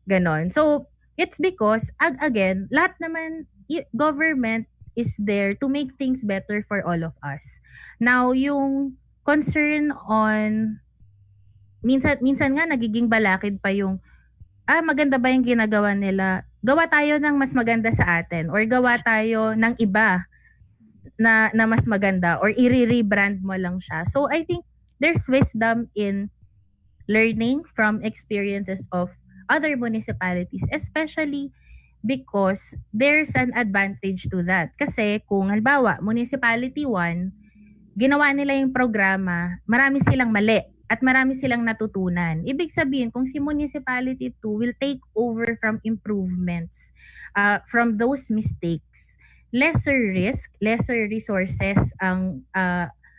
Ganon. So, it's because, again, lahat naman, government is there to make things better for all of us. Now, yung concern on, minsan nga nagiging balakid pa yung, maganda ba yung ginagawa nila? Gawa tayo ng mas maganda sa atin or gawa tayo ng iba na mas maganda or i-rebrand mo lang siya. So, I think there's wisdom in learning from experiences of other municipalities, especially because there's an advantage to that. Kasi kung halimbawa, Municipality 1, ginawa nila yung programa, marami silang mali at marami silang natutunan. Ibig sabihin, kung si Municipality 2 will take over from improvements, from those mistakes, lesser risk, lesser resources ang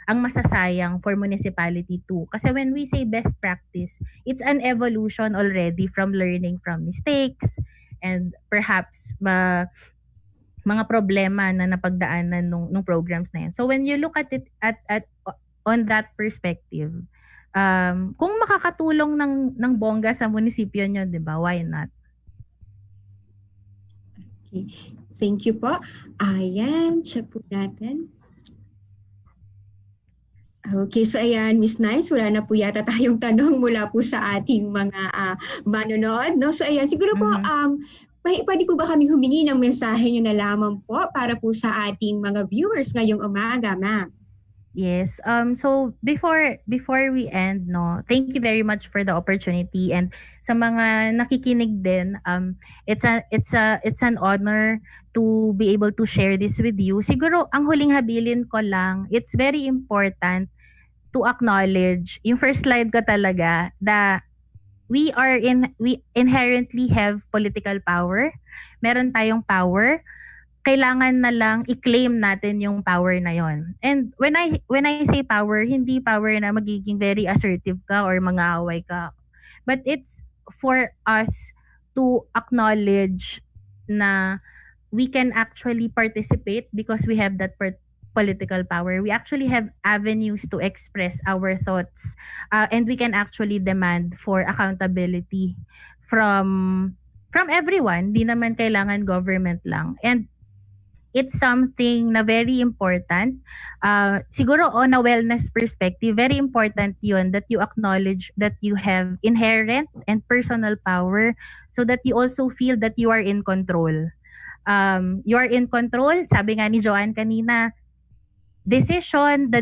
masasayang for Municipality 2. Kasi when we say best practice, it's an evolution already from learning from mistakes and perhaps mga problema na napagdaanan nung programs na yan. So when you look at it on that perspective, kung makakatulong ng bongga sa munisipyo nyo, di ba? Why not? Okay. Thank you po. Ayan, check po natin. Okay, so ayan, Miss Nice, wala na po yata tayong tanong mula po sa ating mga manonood, no? So ayan, siguro po, pwede po ba kami humingi ng mensahe nyo na lamang po para po sa ating mga viewers ngayong umaga, ma'am? Yes. So before we end, no, thank you very much for the opportunity, and sa mga nakikinig din, it's an honor to be able to share this with you. Siguro ang huling habilin ko lang, it's very important to acknowledge yung first slide ko talaga, that we inherently have political power. Meron tayong power. Kailangan na lang i-claim natin yung power na yon. And when I say power, hindi power na magiging very assertive ka or mang-aaway ka. But it's for us to acknowledge na we can actually participate because we have that political power. We actually have avenues to express our thoughts, and we can actually demand for accountability from everyone. Di naman kailangan government lang. And it's something na very important. Siguro on a wellness perspective, very important yun that you acknowledge that you have inherent and personal power so that you also feel that you are in control. You are in control. Sabi nga ni Joanne kanina, the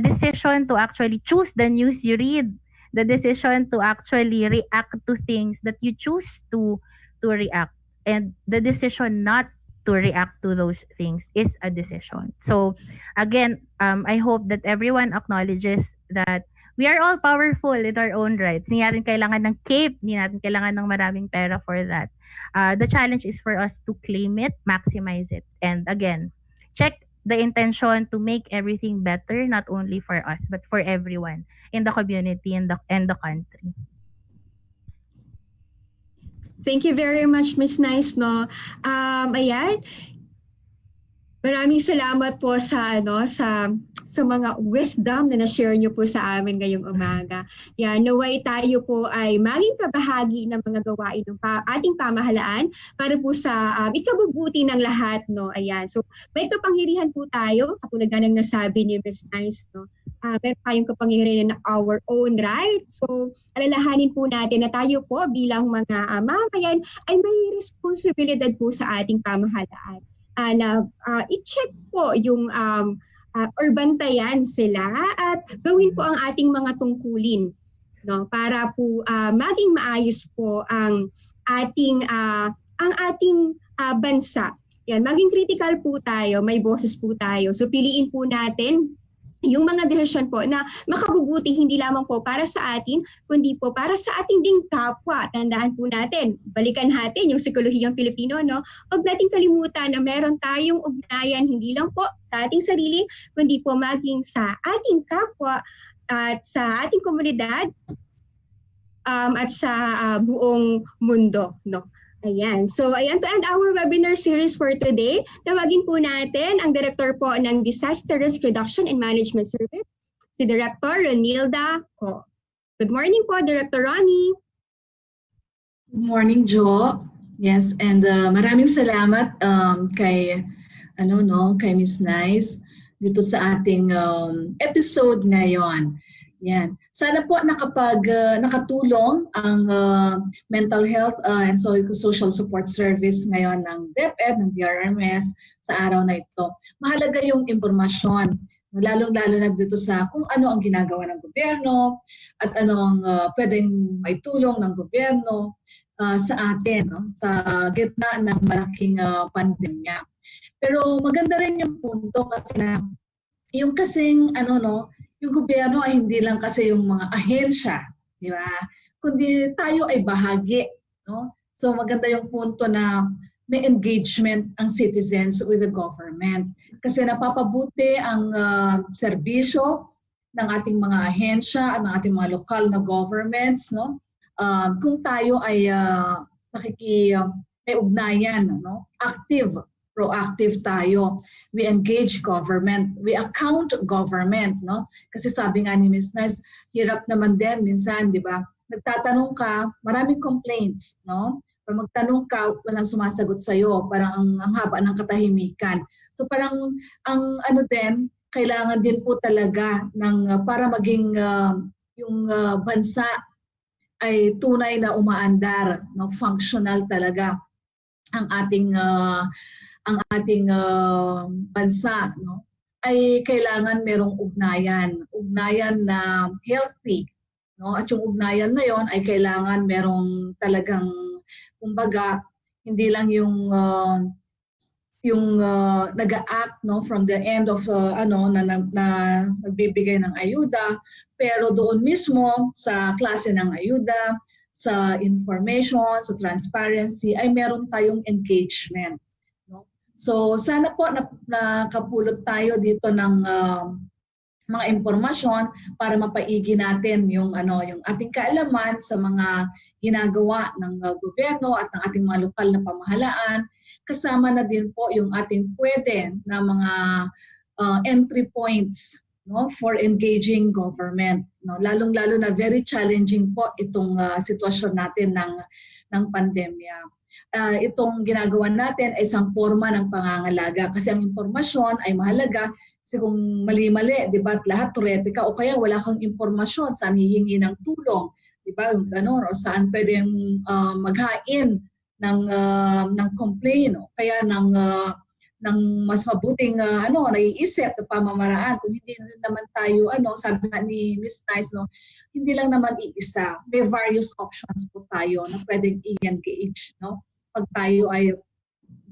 decision to actually choose the news you read, the decision to actually react to things that you choose to react, and the decision not to react to those things is a decision. So again, I hope that everyone acknowledges that we are all powerful in our own rights. Hindi natin kailangan ng cape, hindi natin kailangan ng maraming pera for that. The challenge is for us to claim it, maximize it, and again, check the intention to make everything better, not only for us, but for everyone in the community and the country. Thank you very much, Miss Nice, no? Ayan. Maraming salamat po sa mga wisdom na na-share niyo po sa amin ngayong umaga. Yan, naway tayo po ay maging kabahagi ng mga gawain ng ating pamahalaan para po sa ikabubuti ng lahat, no? Ayan. So, may kapangyarihan po tayo, katulad nga ng nasabi ni Miss Nice, no? meron tayong kapangyarihan na our own, right? So, alalahanin po natin na tayo po bilang mga mamayan ay may responsibilidad po sa ating pamahalaan. Na i-check po yung or bantayan sila at gawin po ang ating mga tungkulin, no, para po maging maayos po ang ating bansa. Yan, maging critical po tayo, may boses po tayo. So piliin po natin yung mga desisyon po na makabubuti hindi lamang po para sa atin, kundi po para sa ating ding kapwa. Tandaan po natin, balikan natin yung psikolohiyang Pilipino, no? Huwag nating kalimutan na meron tayong ugnayan hindi lang po sa ating sarili, kundi po maging sa ating kapwa at sa ating komunidad at sa buong mundo, no? Ayan. So, ayan, to end our webinar series for today, tawagin po natin ang Director po ng Disaster Risk Reduction and Management Service, si Director Ronilda Ko. Good morning po, Director Ronnie. Good morning, Jo. Yes, and maraming salamat kay Miss Nice dito sa ating episode ngayon. Yan. Sana po nakatulong ang mental health and social support service ngayon ng DepEd, ng DRRMS sa araw na ito. Mahalaga yung impormasyon, lalong-lalo na dito sa kung ano ang ginagawa ng gobyerno at ano ang pwedeng maitulong ng gobyerno sa atin, no? Sa gitna ng malaking pandemya. Pero maganda rin yung punto kasi na yung kasing yung gobyerno ay hindi lang kasi yung mga ahensya, di ba? Kundi tayo ay bahagi, no? So maganda yung punto na may engagement ang citizens with the government. Kasi napapabuti ang serbisyo ng ating mga ahensya at ng ating mga lokal na governments, no? Kung tayo ay may ugnayan, no? Active, proactive tayo. We engage government, we account government, no? Kasi sabi nga ni Ms. Nice, hirap naman din minsan, di ba? Nagtatanong ka, maraming complaints, no? Pag magtanong ka, walang sumasagot sa'yo, parang ang haba ng katahimikan. So parang kailangan din po talaga para maging yung bansa ay tunay na umaandar, no? Functional talaga ang ating bansa, no? Ay kailangan merong ugnayan na healthy, no? At yung ugnayan na yon ay kailangan merong talagang kumbaga hindi lang yung nag-act, no, from the end of na nagbibigay ng ayuda, pero doon mismo sa klase ng ayuda, sa information, sa transparency ay meron tayong engagement, no? So sana po nakapulot tayo dito ng mga impormasyon para mapaigi natin yung ating kaalaman sa mga ginagawa ng gobyerno at ng ating mga lokal na pamahalaan. Kasama na din po yung ating pwede na mga entry points, no, for engaging government, no? Lalong-lalo na very challenging po itong sitwasyon natin ng pandemya. Itong ginagawa natin ay isang forma ng pangangalaga kasi ang impormasyon ay mahalaga. Kasi kung mali-mali, di ba, lahat teoretika o kaya wala kang impormasyon saan hihingi ng tulong, di ba, o saan pwedeng maghain ng complaint o kaya ng mas mabuting naiisip na pamamaraan. Kung hindi naman tayo, sabi nga ni Ms. Nice, no, hindi lang naman iisa. May various options po tayo na pwedeng i-engage, no? Pag tayo ay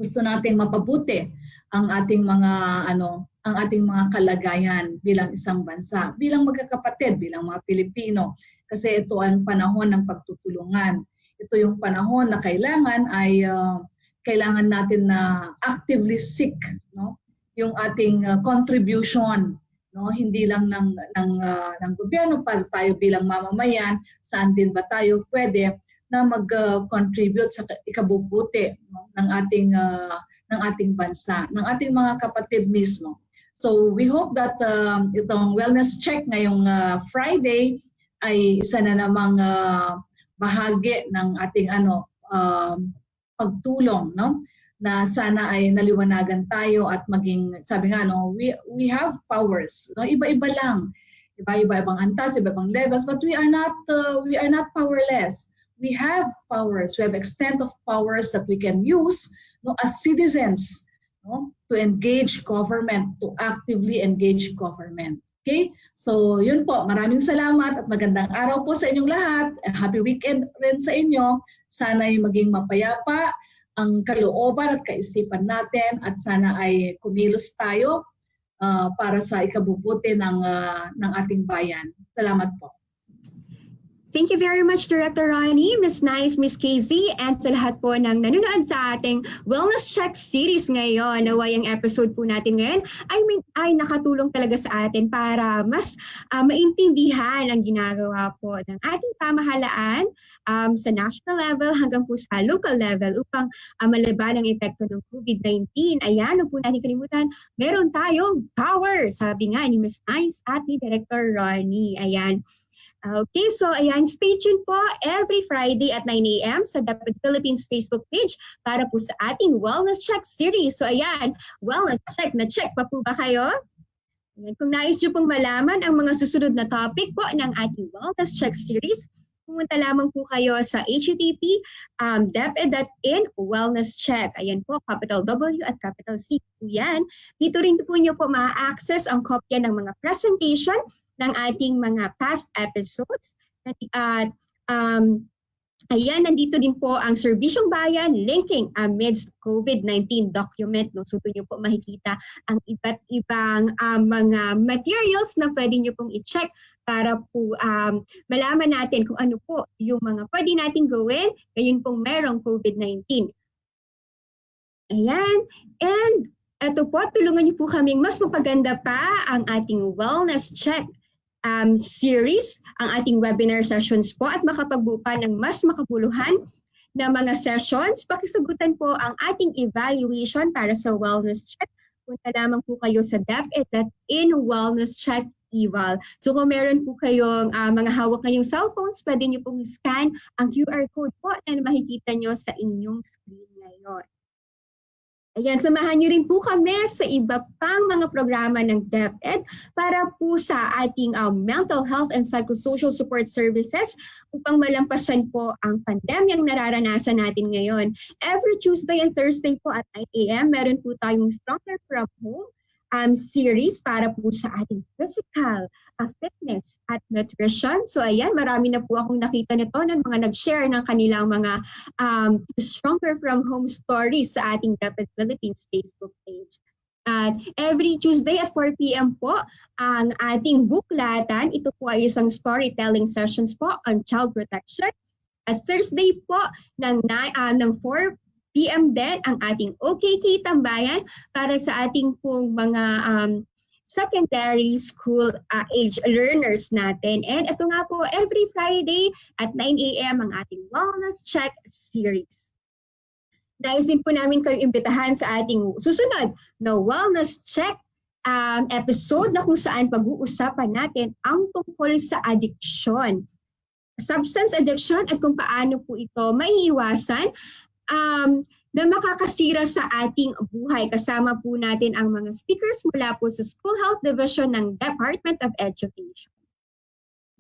gusto nating mapabuti ang ating mga kalagayan bilang isang bansa, bilang magkakapatid, bilang mga Pilipino. Kasi ito ang panahon ng pagtutulungan. Ito yung panahon na kailangan natin na actively seek, no, yung ating contribution, no, hindi lang ng gobyerno, para tayo bilang mamamayan, saan din ba tayo pwede na mag-contribute sa ikabubuti, no, ng ating bansa, ng ating mga kapatid mismo. So we hope that itong wellness check ngayong Friday ay isa na namang bahagi ng ating pagtulong, no, na sana ay naliwanagan tayo at maging, sabi nga, no, we have powers, no, iba-iba lang Iba-ibang antas, iba-ibang levels, but we are not powerless. We have powers. We have extent of powers that we can use, no, as citizens, no, to engage government, to actively engage government. Okay? So, yun po. Maraming salamat at magandang araw po sa inyong lahat. Happy weekend rin sa inyo. Sana ay maging mapayapa ang kalooban at kaisipan natin at sana ay kumilos tayo para sa ikabubuti ng ating bayan. Salamat po. Thank you very much, Director Ronnie, Ms. Nice, Ms. KZ, and sa lahat po ng nanonood sa ating Wellness Check series ngayon. Naway ang episode po natin ngayon ay nakatulong talaga sa atin para mas maintindihan ang ginagawa po ng ating pamahalaan sa national level hanggang po sa local level upang malaban ang epekto ng COVID-19. Ayan, huwag po natin kalimutan, meron tayong power, sabi nga ni Ms. Nice at ni Director Ronnie. Ayan. Okay, so ayan, stay tuned po every Friday at 9 a.m. sa Dapat Philippines Facebook page para po sa ating Wellness Check series. So ayan, Wellness Check, na-check pa po ba kayo? Ayan, kung nais nyo pong malaman ang mga susunod na topic po ng ating Wellness Check series, pumunta lamang po kayo sa http://deped.in Wellness Check. Ayan po, capital W at capital C po yan. Dito rin po nyo po ma-access ang kopya ng mga presentation ng ating mga past episodes. At ayan, nandito din po ang Serbisyong Bayan linking amidst COVID-19 document. No? So doon nyo po makikita ang iba't ibang mga materials na pwede nyo pong i-check para po malaman natin kung ano po yung mga pwede nating gawin ngayon pong merong COVID-19. Ayan, and ito po, tulungan niyo po kaming mas mapaganda pa ang ating Wellness Check series, ang ating webinar sessions po at makapagbuo pa ng mas makabuluhan na mga sessions. Pakisagutan po ang ating evaluation para sa Wellness Check. Punta lamang po kayo sa deped.in Wellness Check Eval. So kung meron po kayong mga hawak ngayong cellphones, pwede nyo pong scan ang QR code po na makikita nyo sa inyong screen ngayon. Ayan, samahan niyo rin po kami sa iba pang mga programa ng DepEd para po sa ating mental health and psychosocial support services upang malampasan po ang pandemyang nararanasan natin ngayon. Every Tuesday and Thursday po at 9 a.m. meron po tayong Stronger from Home series para po sa ating physical, fitness at nutrition. So ayan, marami na po akong nakita nito ng mga nag-share ng kanilang mga Stronger from Home stories sa ating Dapat Philippines Facebook page. At every Tuesday at 4 p.m. po, ang ating buklatan, ito po ay isang storytelling sessions po on child protection. At Thursday po ng 4 p.m. din ang ating OKK Tambayan para sa ating pong mga secondary school age learners natin. And ito nga po, every Friday at 9 a.m. ang ating Wellness Check series. Nais din po namin kayong imbitahan sa ating susunod na Wellness Check episode na kung saan pag-uusapan natin ang tungkol sa addiction. Substance addiction at kung paano po ito maiiwasan na makakasira sa ating buhay. Kasama po natin ang mga speakers mula po sa School Health Division ng Department of Education.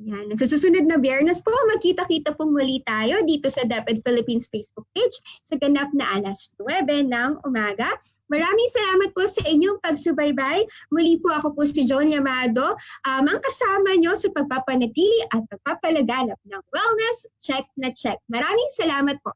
Yan. Sa susunod na Biyernes po, magkita-kita pong muli tayo dito sa DepEd Philippines Facebook page sa ganap na alas 9 ng umaga. Maraming salamat po sa inyong pagsubaybay. Muli po ako po si Joan Yamado, ang kasama nyo sa pagpapanatili at pagpapalaganap ng Wellness Check na Check. Maraming salamat po.